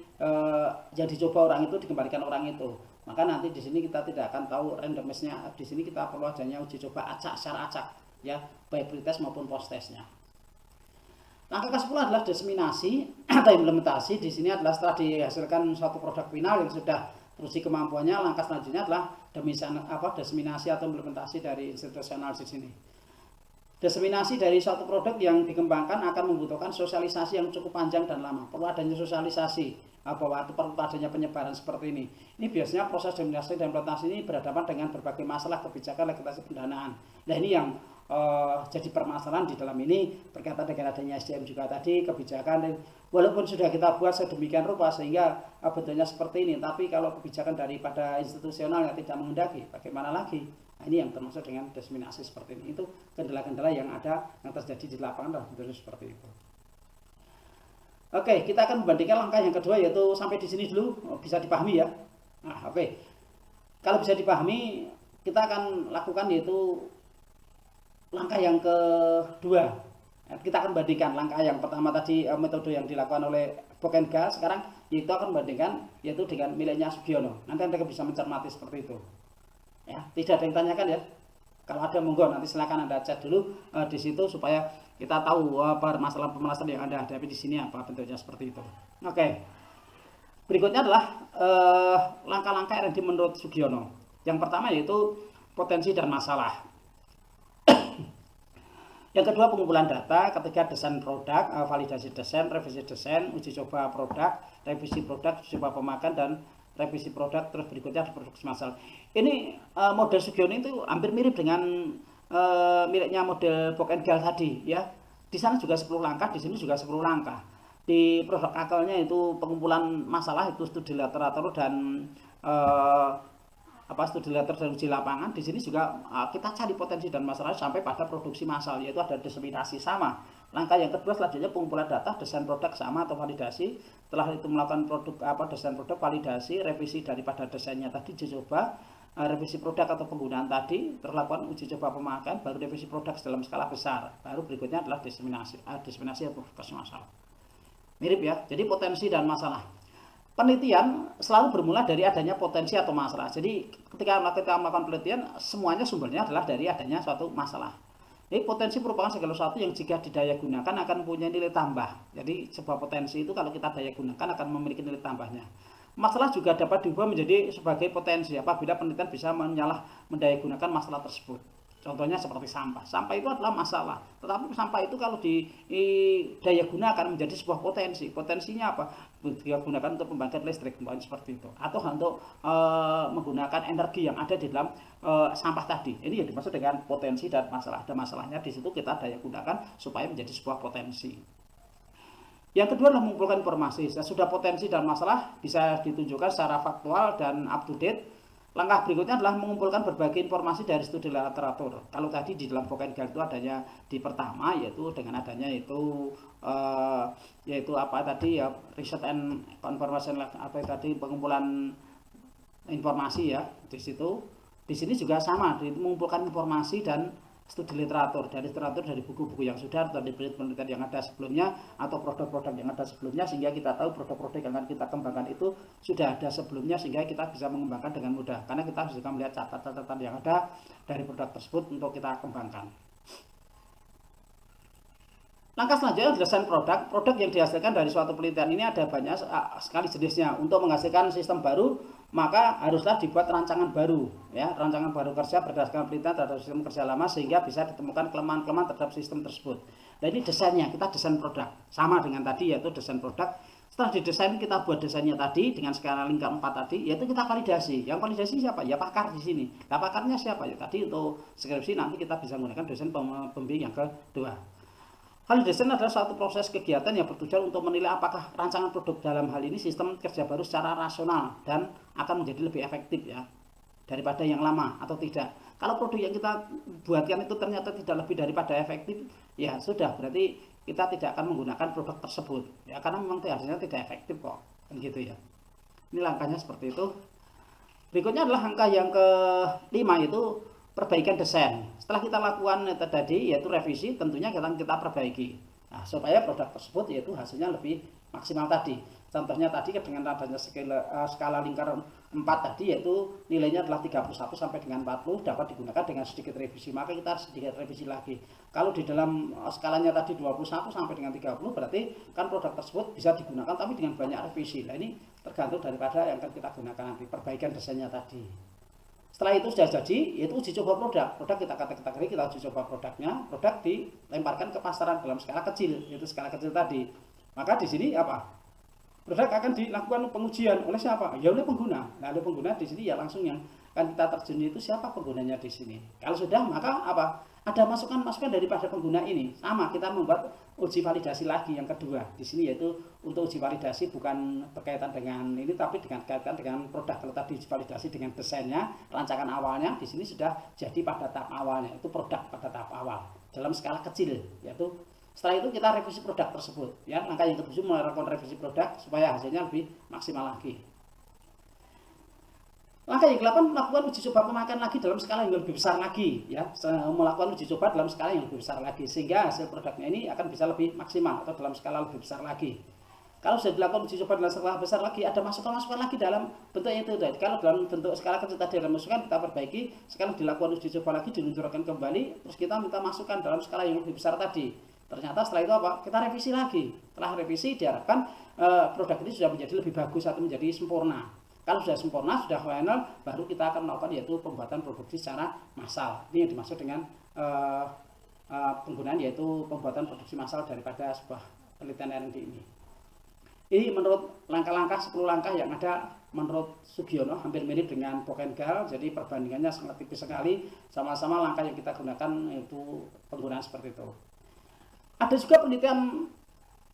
yang dicoba orang itu dikembalikan orang itu. Maka nanti di sini kita tidak akan tahu randomisnya. Di sini kita perlu adanya uji coba acak secara acak ya, baik pretest maupun post-testnya. Langkah ke-10 adalah diseminasi atau implementasi. Di sini adalah setelah dihasilkan suatu produk final yang sudah teruji kemampuannya, langkah selanjutnya adalah diseminasi atau implementasi dari institusional di sini. Diseminasi dari suatu produk yang dikembangkan akan membutuhkan sosialisasi yang cukup panjang dan lama. Perlu adanya sosialisasi bahwa perlu adanya penyebaran seperti ini. Ini biasanya proses diseminasi dan implementasi ini berhadapan dengan berbagai masalah kebijakan legislasi pendanaan. Nah, ini yang jadi permasalahan di dalam ini berkaitan dengan adanya SDM juga tadi, kebijakan, dan walaupun sudah kita buat sedemikian rupa sehingga bentuknya seperti ini, tapi kalau kebijakan daripada institusional yang tidak menghendaki, bagaimana lagi? Nah, ini yang termasuk dengan diseminasi seperti ini. Itu kendala-kendala yang ada yang terjadi di lapangan dan bentuknya seperti itu. Oke, kita akan membandingkan langkah yang kedua, yaitu sampai di sini dulu bisa dipahami ya. Nah, oke. Kalau bisa dipahami, kita akan lakukan yaitu langkah yang kedua. Kita akan bandingkan langkah yang pertama tadi, metode yang dilakukan oleh Bokengal, sekarang yaitu akan membandingkan yaitu dengan miliknya Sugiono. Nanti Anda bisa mencermati seperti itu. Ya, tidak ada yang tanyakan ya. Kalau ada monggo nanti silakan Anda chat dulu di situ supaya kita tahu permasalahan-permasalahan yang Anda hadapi di sini apa bentuknya seperti itu. Oke. Berikutnya adalah langkah-langkah R&D menurut Sugiono. Yang pertama yaitu potensi dan masalah. Yang kedua pengumpulan data, ketiga desain produk, validasi desain, revisi desain, uji coba produk, revisi produk, uji coba pemakaian, dan revisi produk, terus berikutnya ada produksi massal. Ini model Sugiono itu hampir mirip dengan miliknya model Bokengal tadi ya. Di sana juga 10 langkah, di sini juga 10 langkah. Di produk akalnya itu pengumpulan masalah, itu studi literatur dan studi literatur dan uji lapangan. Di sini juga kita cari potensi dan masalah sampai pada produksi massal, yaitu ada diseminasi sama. Langkah yang kedua selanjutnya pengumpulan data, desain produk sama atau validasi. Setelah itu melakukan desain produk, validasi, revisi daripada desainnya tadi, uji coba, revisi produk atau penggunaan tadi, terlakukan uji coba pemakaian, baru revisi produk dalam skala besar. Baru berikutnya adalah diseminasi atau produksi massal. Mirip ya. Jadi potensi dan masalah. penelitian selalu bermula dari adanya potensi atau masalah. Jadi ketika kita melakukan penelitian, semuanya sumbernya adalah dari adanya suatu masalah. Jadi potensi merupakan segala sesuatu yang jika didaya gunakan akan punya nilai tambah. Jadi sebuah potensi itu kalau kita daya gunakan akan memiliki nilai tambahnya. Masalah juga dapat diubah menjadi sebagai potensi apabila penelitian bisa mendaya gunakan masalah tersebut. Contohnya seperti sampah. Sampah itu adalah masalah. Tetapi sampah itu kalau didaya gunakan menjadi sebuah potensi. Potensinya apa? Digunakan untuk pembangkit listrik, seperti itu. Atau untuk menggunakan energi yang ada di dalam sampah tadi. Ini yang dimaksud dengan potensi dan masalah. Dan masalahnya di situ kita daya gunakan supaya menjadi sebuah potensi. Yang kedua adalah mengumpulkan informasi. Sudah potensi dan masalah bisa ditunjukkan secara faktual dan up to date. Langkah berikutnya adalah mengumpulkan berbagai informasi dari studi literatur. Kalau tadi di dalam Vokengal itu adanya di pertama, yaitu dengan adanya yaitu apa tadi ya, research and information, apa tadi pengumpulan informasi ya di situ. Di sini juga sama, mengumpulkan informasi dan studi literatur dari buku-buku yang sudah atau dari penelitian yang ada sebelumnya atau produk-produk yang ada sebelumnya, sehingga kita tahu produk-produk yang akan kita kembangkan itu sudah ada sebelumnya, sehingga kita bisa mengembangkan dengan mudah karena kita bisa melihat catatan-catatan yang ada dari produk tersebut untuk kita kembangkan. Langkah selanjutnya desain produk. Produk yang dihasilkan dari suatu penelitian ini ada banyak sekali jenisnya. Untuk menghasilkan sistem baru, maka haruslah dibuat rancangan baru, ya, rancangan baru kerja berdasarkan penelitian terhadap sistem kerja lama sehingga bisa ditemukan kelemahan-kelemahan terhadap sistem tersebut. Nah ini desainnya, kita desain produk sama dengan tadi, yaitu desain produk. Setelah didesain, kita buat desainnya tadi dengan skala lingkar 4 tadi, yaitu kita validasi. Yang validasi siapa? Ya pakar di sini. Nah pakarnya siapa? Ya tadi untuk skripsi nanti kita bisa menggunakan dosen pembimbing yang kedua. Validasi adalah suatu proses kegiatan yang bertujuan untuk menilai apakah rancangan produk dalam hal ini sistem kerja baru secara rasional dan akan menjadi lebih efektif ya daripada yang lama atau tidak. Kalau produk yang kita buatkan itu ternyata tidak lebih daripada efektif, ya sudah, berarti kita tidak akan menggunakan produk tersebut ya, karena memang hasilnya tidak efektif kok, kan gitu ya. Ini langkahnya seperti itu. Berikutnya adalah angka yang kelima, yaitu perbaikan desain. Setelah kita lakukan tadi yaitu revisi, tentunya kita perbaiki. Nah, supaya produk tersebut yaitu hasilnya lebih maksimal tadi. Contohnya tadi dengan adanya skala lingkar 4 tadi, yaitu nilainya adalah 31 sampai dengan 40, dapat digunakan dengan sedikit revisi. Maka kita sedikit revisi lagi. Kalau di dalam skalanya tadi 21 sampai dengan 30, berarti kan produk tersebut bisa digunakan tapi dengan banyak revisi. Nah, ini tergantung daripada yang akan kita gunakan nanti, perbaikan desainnya tadi. Setelah itu sudah jadi, yaitu uji coba produk. Produk kita kategori, kita uji coba produknya. Produk dilemparkan ke pasaran dalam skala kecil, yaitu skala kecil tadi. Maka di sini apa? Produk akan dilakukan pengujian oleh siapa? Ya oleh pengguna. Nah, oleh pengguna di sini ya langsung yang akan kita terjun itu siapa penggunanya di sini. Kalau sudah, maka apa? Ada masukan-masukan daripada pengguna ini. Sama, kita membuat uji validasi lagi yang kedua. Di sini yaitu untuk uji validasi bukan berkaitan dengan ini, tapi dengan kaitan dengan produk. Kalau tadi uji validasi dengan desainnya, rancangan awalnya, di sini sudah jadi pada tahap awalnya. Itu produk pada tahap awal dalam skala kecil, yaitu setelah itu kita revisi produk tersebut. Ya, langkah yang ketujuh melakukan revisi produk supaya hasilnya lebih maksimal lagi. Langkah yang ke-8 melakukan uji coba pemakaian lagi dalam skala yang lebih besar lagi, ya, melakukan uji coba dalam skala yang lebih besar lagi sehingga hasil produknya ini akan bisa lebih maksimal atau dalam skala lebih besar lagi. Kalau sudah dilakukan uji coba dalam skala besar lagi, ada masukan-masukan lagi dalam bentuk itu. Kalau dalam bentuk skala kecil tadi ada masukan, kita perbaiki. Sekarang dilakukan uji coba lagi, diluncurkan kembali, terus kita minta masukan dalam skala yang lebih besar tadi. Ternyata setelah itu apa? Kita revisi lagi. Setelah revisi diharapkan produk ini sudah menjadi lebih bagus atau menjadi sempurna. Kalau sudah sempurna, sudah final, baru kita akan melakukan yaitu pembuatan produksi secara massal. Ini yang dimaksud dengan penggunaan yaitu pembuatan produksi massal daripada sebuah penelitian R&D ini. Ini menurut langkah-langkah 10 langkah yang ada menurut Sugiono hampir mirip dengan Vokengal, jadi perbandingannya sangat tipis sekali. Sama-sama langkah yang kita gunakan yaitu penggunaan seperti itu. Ada juga penelitian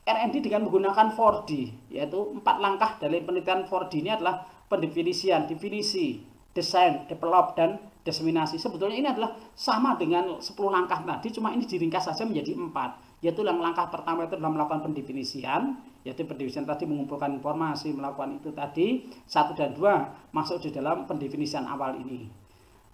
R&D dengan menggunakan 4D, yaitu 4 langkah dari penelitian 4D ini adalah pendefinisian, definisi, desain, develop, dan diseminasi. Sebetulnya ini adalah sama dengan 10 langkah tadi, cuma ini diringkas saja menjadi 4. Yaitu yang langkah pertama itu adalah melakukan pendefinisian, yaitu pendefinisian tadi mengumpulkan informasi, melakukan itu tadi, 1 dan 2 masuk di dalam pendefinisian awal ini.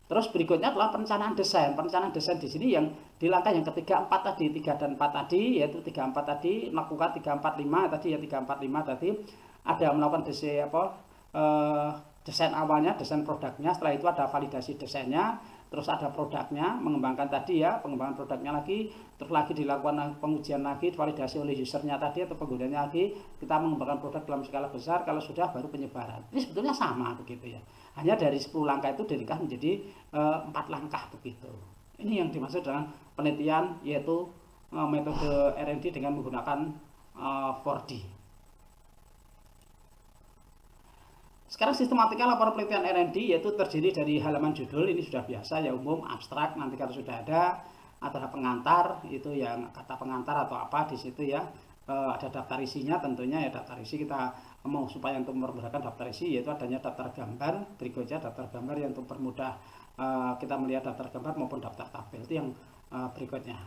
Terus berikutnya adalah perencanaan desain. Perencanaan desain di sini yang di langkah yang ketiga 4 tadi, 3 dan 4 tadi, yaitu 3, 4 tadi, melakukan 3, 4, 5 tadi ya 3, 4, 5 tadi. ada melakukan desain awalnya, desain produknya, setelah itu ada validasi desainnya, terus ada produknya, mengembangkan tadi ya, pengembangan produknya lagi, terus lagi dilakukan pengujian lagi, validasi oleh usernya tadi atau penggunanya lagi, kita mengembangkan produk dalam skala besar, kalau sudah baru penyebaran. Ini sebetulnya sama begitu ya. Hanya dari 10 langkah itu diringkas menjadi 4 langkah begitu. Ini yang dimaksud dengan penelitian, yaitu metode R&D dengan menggunakan 4D. Sekarang sistematika laporan penelitian R&D yaitu terdiri dari halaman judul, ini sudah biasa ya, umum, abstrak. Nanti kalau sudah ada pengantar, itu yang kata pengantar atau apa di situ ya. Ada daftar isinya tentunya ya, daftar isi kita mau supaya untuk mempermudahkan daftar isi, yaitu adanya daftar gambar. Berikutnya daftar gambar yang untuk permudah kita melihat daftar gambar maupun daftar tabel, itu yang berikutnya.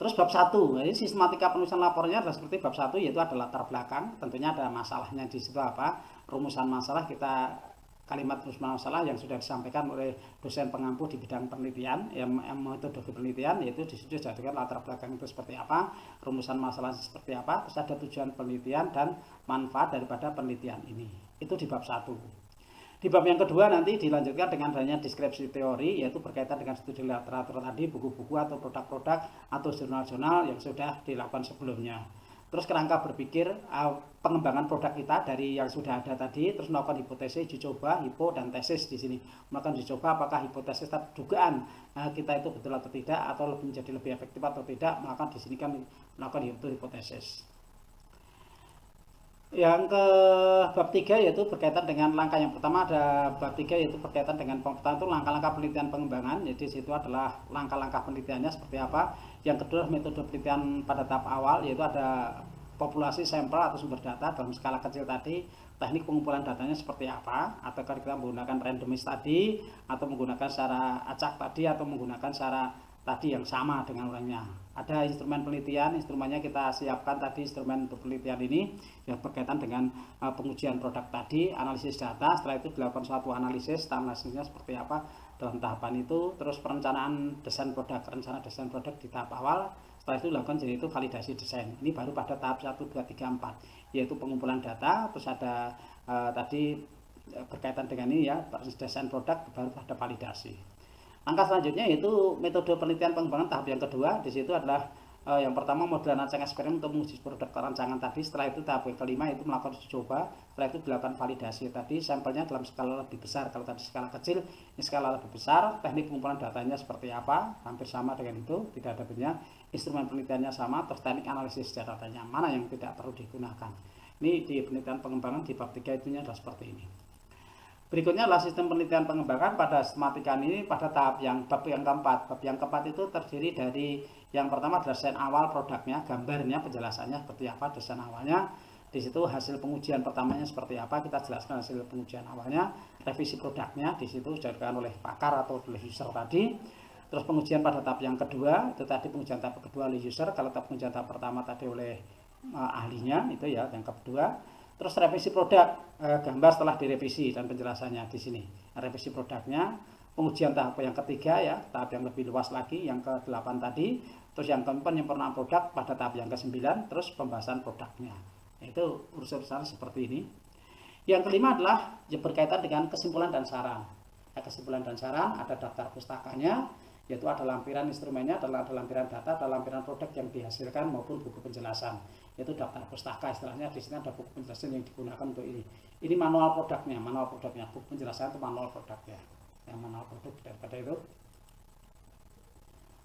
Terus bab 1, jadi sistematika penulisan laporannya adalah seperti bab 1, yaitu ada latar belakang, tentunya ada masalahnya di situ apa, rumusan masalah, kita kalimat rumusan masalah yang sudah disampaikan oleh dosen pengampu di bidang penelitian, yang metodologi penelitian, yaitu di situ dijadikan latar belakang itu seperti apa, rumusan masalah seperti apa, terus ada tujuan penelitian dan manfaat daripada penelitian ini. Itu di bab 1. Di bab yang kedua nanti dilanjutkan dengan adanya deskripsi teori, yaitu berkaitan dengan studi literatur tadi, buku-buku atau produk-produk atau jurnal-jurnal yang sudah dilakukan sebelumnya. Terus kerangka berpikir pengembangan produk kita dari yang sudah ada tadi, terus melakukan hipotesis, uji coba, hipo dan tesis di sini. Melakukan uji coba apakah hipotesis dugaan kita itu betul atau tidak, atau menjadi lebih efektif atau tidak, melakukan di sini kan melakukan hipotesis. Yang ke bab 3 yaitu berkaitan dengan langkah yang pertama, ada bab 3 yaitu berkaitan dengan pertama itu langkah-langkah penelitian pengembangan. Jadi situ adalah langkah-langkah penelitiannya seperti apa. Yang kedua metode penelitian pada tahap awal, yaitu ada populasi sampel atau sumber data dalam skala kecil tadi, teknik pengumpulan datanya seperti apa, atau kita menggunakan randomis tadi, atau menggunakan secara acak tadi, atau menggunakan secara tadi yang sama dengan orangnya. Ada instrumen penelitian, instrumennya kita siapkan tadi, instrumen untuk penelitian ini yang berkaitan dengan pengujian produk tadi, analisis data, setelah itu dilakukan suatu analisisnya seperti apa dalam tahapan itu, terus perencanaan desain produk, rencana desain produk di tahap awal, setelah itu dilakukan jadi itu validasi desain. Ini baru pada tahap 1, 2, 3, 4, yaitu pengumpulan data, terus ada tadi berkaitan dengan ini ya, desain produk, baru pada validasi. Langkah selanjutnya yaitu metode penelitian pengembangan tahap yang kedua. Di situ adalah yang pertama modelan rancang eksperimen untuk menguji produk rancangan tadi. Setelah itu tahap yang kelima itu melakukan uji coba. Setelah itu dilakukan validasi tadi, sampelnya dalam skala lebih besar. Kalau tadi skala kecil, ini skala lebih besar. Teknik pengumpulan datanya seperti apa? Hampir sama dengan itu, tidak ada bedanya. Instrumen penelitiannya sama, terus teknik analisis datanya mana yang tidak perlu digunakan. Ini di penelitian pengembangan di bab 3 itunya adalah seperti ini. Berikutnya adalah sistem penelitian pengembangan pada sistematika ini pada tahap yang bab yang keempat. Bab yang keempat itu terdiri dari yang pertama adalah desain awal produknya, gambarnya, penjelasannya seperti apa desain awalnya. Di situ hasil pengujian pertamanya seperti apa, kita jelaskan hasil pengujian awalnya, revisi produknya di situ dilakukan oleh pakar atau oleh user tadi. Terus pengujian pada tahap yang kedua, itu tadi pengujian tahap kedua oleh user, kalau tahap pengujian tahap pertama tadi oleh ahlinya, itu ya yang kedua. Terus revisi produk, gambar setelah direvisi dan penjelasannya di sini. Revisi produknya, pengujian tahap yang ketiga ya, tahap yang lebih luas lagi, yang ke-8 tadi. Terus yang keempat penyempurnaan produk pada tahap yang ke-9, terus pembahasan produknya. Itu urusan seperti ini. Yang kelima adalah berkaitan dengan kesimpulan dan saran. Kesimpulan dan saran, ada daftar pustakanya, yaitu ada lampiran instrumennya, ada lampiran data, ada lampiran produk yang dihasilkan maupun buku penjelasan. Yaitu daftar pustaka istilahnya, di sini ada buku penjelasan yang digunakan untuk ini. Ini manual produknya, buku penjelasan itu manual produknya. Yang manual produk daripada itu.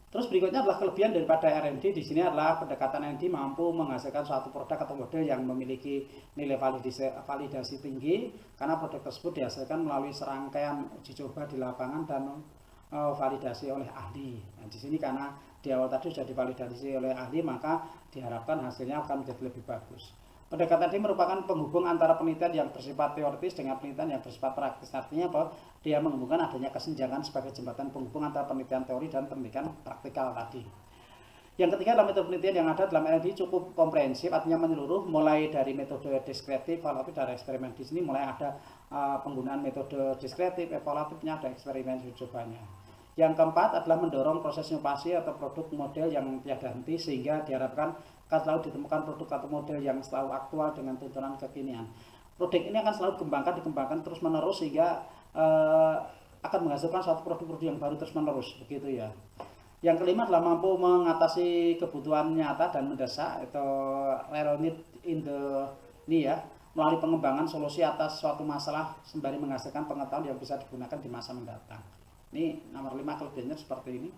Terus berikutnya adalah kelebihan daripada R&D. Di sini adalah pendekatan R&D mampu menghasilkan suatu produk atau model yang memiliki nilai validasi tinggi karena produk tersebut dihasilkan melalui serangkaian uji coba di lapangan dan validasi oleh ahli. Nah, di sini karena di awal tadi sudah divalidasi oleh ahli, maka diharapkan hasilnya akan menjadi lebih bagus. Pendekatan ini merupakan penghubung antara penelitian yang bersifat teoritis dengan penelitian yang bersifat praktis. Artinya bahwa dia menghubungkan adanya kesenjangan sebagai jembatan penghubung antara penelitian teori dan penelitian praktikal tadi. Yang ketiga adalah metode penelitian yang ada dalam R&D cukup komprehensif, artinya menyeluruh, mulai dari metode deskriptif, evaluatif, dari eksperimen. Di sini mulai ada penggunaan metode deskriptif, evaluatifnya, ada eksperimen uji cobanya. Yang keempat adalah mendorong proses inovasi atau produk model yang tiada henti sehingga diharapkan akan selalu ditemukan produk atau model yang selalu aktual dengan tuntunan kekinian. Produk ini akan selalu dikembangkan terus menerus sehingga akan menghasilkan suatu produk-produk yang baru terus menerus, begitu ya. Yang kelima adalah mampu mengatasi kebutuhan nyata dan mendesak atau real need in the ini ya, melalui pengembangan solusi atas suatu masalah sembari menghasilkan pengetahuan yang bisa digunakan di masa mendatang. Ini nomor 5 kelebihannya seperti ini.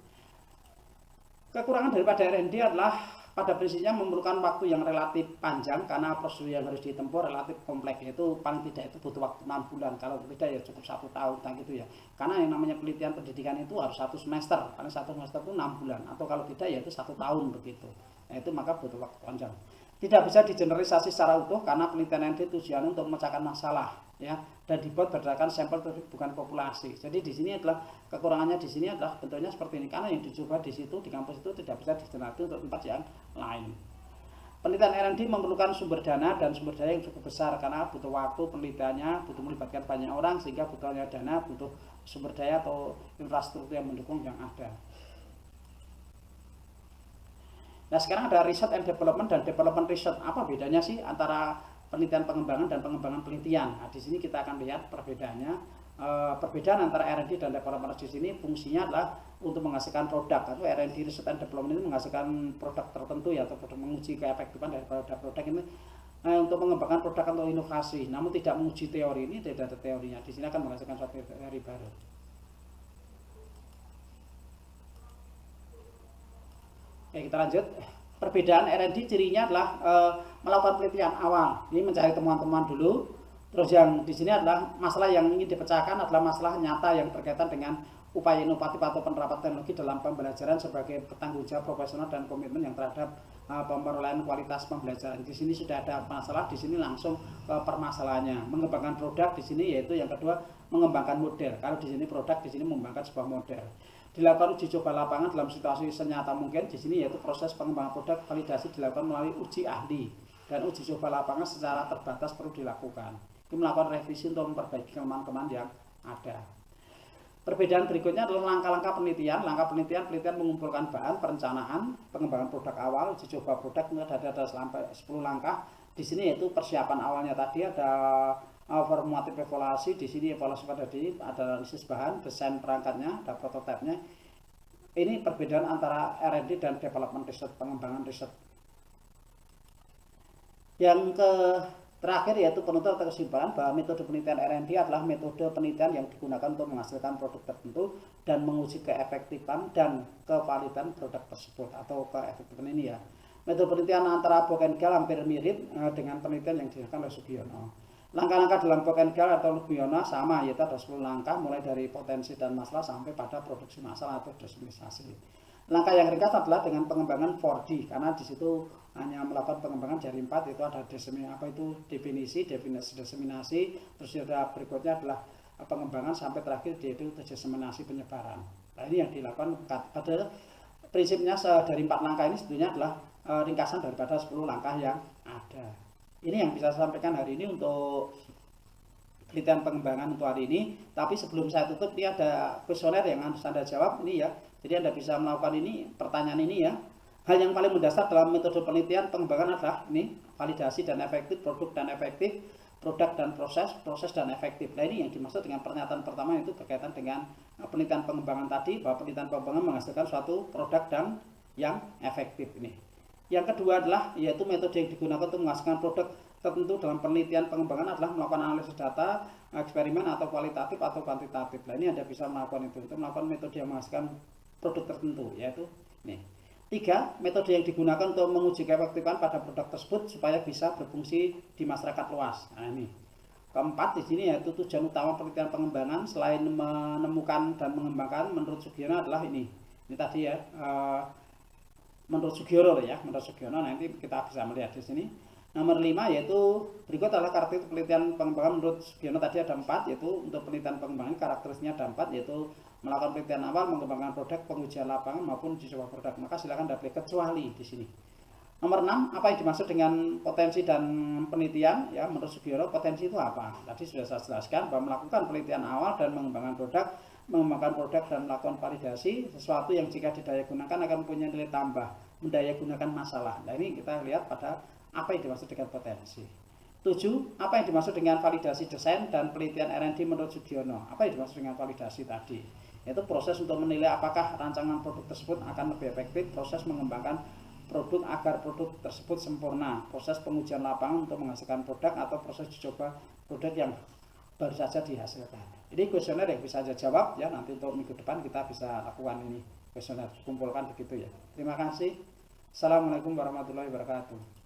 Kekurangan daripada R&D adalah pada prinsipnya memerlukan waktu yang relatif panjang karena prosedur yang harus ditempuh relatif kompleks, yaitu paling tidak itu butuh waktu 6 bulan, kalau tidak ya cukup 1 tahun gitu ya. Karena yang namanya penelitian pendidikan itu harus 1 semester, paling 1 semester itu 6 bulan, atau kalau tidak ya itu 1 tahun begitu. Nah itu maka butuh waktu panjang. Tidak bisa digeneralisasi secara utuh karena penelitian R&D tujuannya untuk memecahkan masalah ya, dan dibuat berdasarkan sampel bukan populasi. Jadi di sini adalah kekurangannya, di sini adalah bentuknya seperti ini karena yang dicoba di situ di kampus itu tidak bisa digeneralisasi untuk tempat yang lain. Penelitian R&D memerlukan sumber dana dan sumber daya yang cukup besar karena butuh waktu penelitiannya, butuh melibatkan banyak orang sehingga butuhnya dana, butuh sumber daya atau infrastruktur yang mendukung yang ada. Nah sekarang ada research and development dan development research. Apa bedanya sih antara penelitian pengembangan dan pengembangan penelitian? Nah, di sini kita akan lihat perbedaannya. Perbedaan antara R&D dan development di sini fungsinya adalah untuk menghasilkan produk. Atau R&D research and development itu menghasilkan produk tertentu ya, atau menguji keefektifan dari produk ini untuk mengembangkan produk atau inovasi. Namun tidak menguji teori, ini tidak ada teorinya. Di sini akan menghasilkan suatu teori baru. Oke, kita lanjut. Perbedaan R&D cirinya adalah melakukan penelitian awal. Ini mencari temuan-temuan dulu. Terus yang di sini adalah masalah yang ingin dipecahkan adalah masalah nyata yang berkaitan dengan upaya inovatif atau penerapan teknologi dalam pembelajaran sebagai bertanggung jawab profesional dan komitmen yang terhadap pemerolehan kualitas pembelajaran. Di sini sudah ada masalah, di sini langsung ke permasalahannya. Mengembangkan produk di sini yaitu yang kedua mengembangkan model. Kalau di sini produk, di sini mengembangkan sebuah model. Dilakukan uji coba lapangan dalam situasi senyata mungkin. Di sini yaitu proses pengembangan produk validasi dilakukan melalui uji ahli dan uji coba lapangan secara terbatas perlu dilakukan. Ini melakukan revisi untuk memperbaiki kelemahan-kelemahan yang ada. Perbedaan berikutnya adalah langkah-langkah penelitian. Langkah penelitian mengumpulkan bahan, perencanaan, pengembangan produk awal, uji coba produk, ada sampai 10 langkah. Di sini yaitu persiapan awalnya tadi ada formatif evaluasi, di sini evaluasi pada diri, ada analisis bahan, desain perangkatnya, ada prototipenya. Ini perbedaan antara R&D dan development research, pengembangan riset. Yang terakhir yaitu penutup atau kesimpulan bahwa metode penelitian R&D adalah metode penelitian yang digunakan untuk menghasilkan produk tertentu dan menguji keefektifan dan kevalidan produk tersebut atau keefektifan ini ya. Metode penelitian antara Bokengal hampir mirip dengan penelitian yang dilakukan oleh Sugiono. Langkah-langkah dalam Bokengal atau Sugiono sama, yaitu ada 10 langkah mulai dari potensi dan masalah sampai pada produksi masalah atau desinisiasi. Langkah yang ringkas adalah dengan pengembangan 4D karena di situ hanya melakukan pengembangan dari 4, itu ada definisi, diseminasi, terus ada berikutnya adalah pengembangan sampai terakhir yaitu diseminasi penyebaran. Nah ini yang dilakukan pada prinsipnya dari 4 langkah ini sebetulnya adalah ringkasan daripada 10 langkah yang ada. Ini yang bisa saya sampaikan hari ini untuk penelitian pengembangan untuk hari ini. Tapi sebelum saya tutup, ini ada kuesioner yang harus Anda jawab ini ya. Jadi Anda bisa melakukan ini, pertanyaan ini ya. Hal yang paling mendasar dalam metode penelitian pengembangan adalah ini, validasi dan efektif, produk dan efektif, produk dan proses dan efektif. Nah ini yang dimaksud dengan pernyataan pertama, itu berkaitan dengan penelitian pengembangan tadi, bahwa penelitian pengembangan menghasilkan suatu produk dan yang efektif ini. Yang kedua adalah yaitu metode yang digunakan untuk menghasilkan produk tertentu dalam penelitian pengembangan adalah melakukan analisis data, eksperimen atau kualitatif atau kuantitatif. Nah ini Anda bisa melakukan itu untuk melakukan metode yang menghasilkan produk tertentu, yaitu ini. 3, metode yang digunakan untuk menguji keefektifan pada produk tersebut supaya bisa berfungsi di masyarakat luas. Nah ini. Keempat di sini yaitu tujuan utama penelitian pengembangan selain menemukan dan mengembangkan menurut Sugiono adalah ini. Ini tadi ya. Menurut Sugiono ya, menurut Sugiono nanti kita bisa melihat di sini. Nomor 5 yaitu berikut adalah karakteristik penelitian pengembangan menurut Sugiono tadi ada 4, yaitu untuk penelitian pengembangan karakteristiknya ada 4, yaitu melakukan penelitian awal, mengembangkan produk, pengujian lapangan maupun uji coba produk. Maka silakan Anda pilih kecuali di sini. Nomor 6, apa yang dimaksud dengan potensi dan penelitian? Ya, menurut Sugiono potensi itu apa? Tadi sudah saya jelaskan bahwa melakukan penelitian awal dan mengembangkan produk dan melakukan validasi sesuatu yang jika didaya gunakan akan punya nilai tambah mendaya gunakan masalah. Nah ini kita lihat pada apa yang dimaksud dengan potensi. 7. Apa yang dimaksud dengan validasi desain dan penelitian R&D menurut Sudiono? Apa yang dimaksud dengan validasi tadi? Yaitu proses untuk menilai apakah rancangan produk tersebut akan lebih efektif, proses mengembangkan produk agar produk tersebut sempurna, proses pengujian lapangan untuk menghasilkan produk, atau proses uji coba produk yang baru saja dihasilkan. Ini kuesioner yang bisa Anda jawab ya, nanti untuk minggu depan kita bisa lakukan ini kuesioner, kumpulkan begitu ya. Terima kasih. Assalamualaikum warahmatullahi wabarakatuh.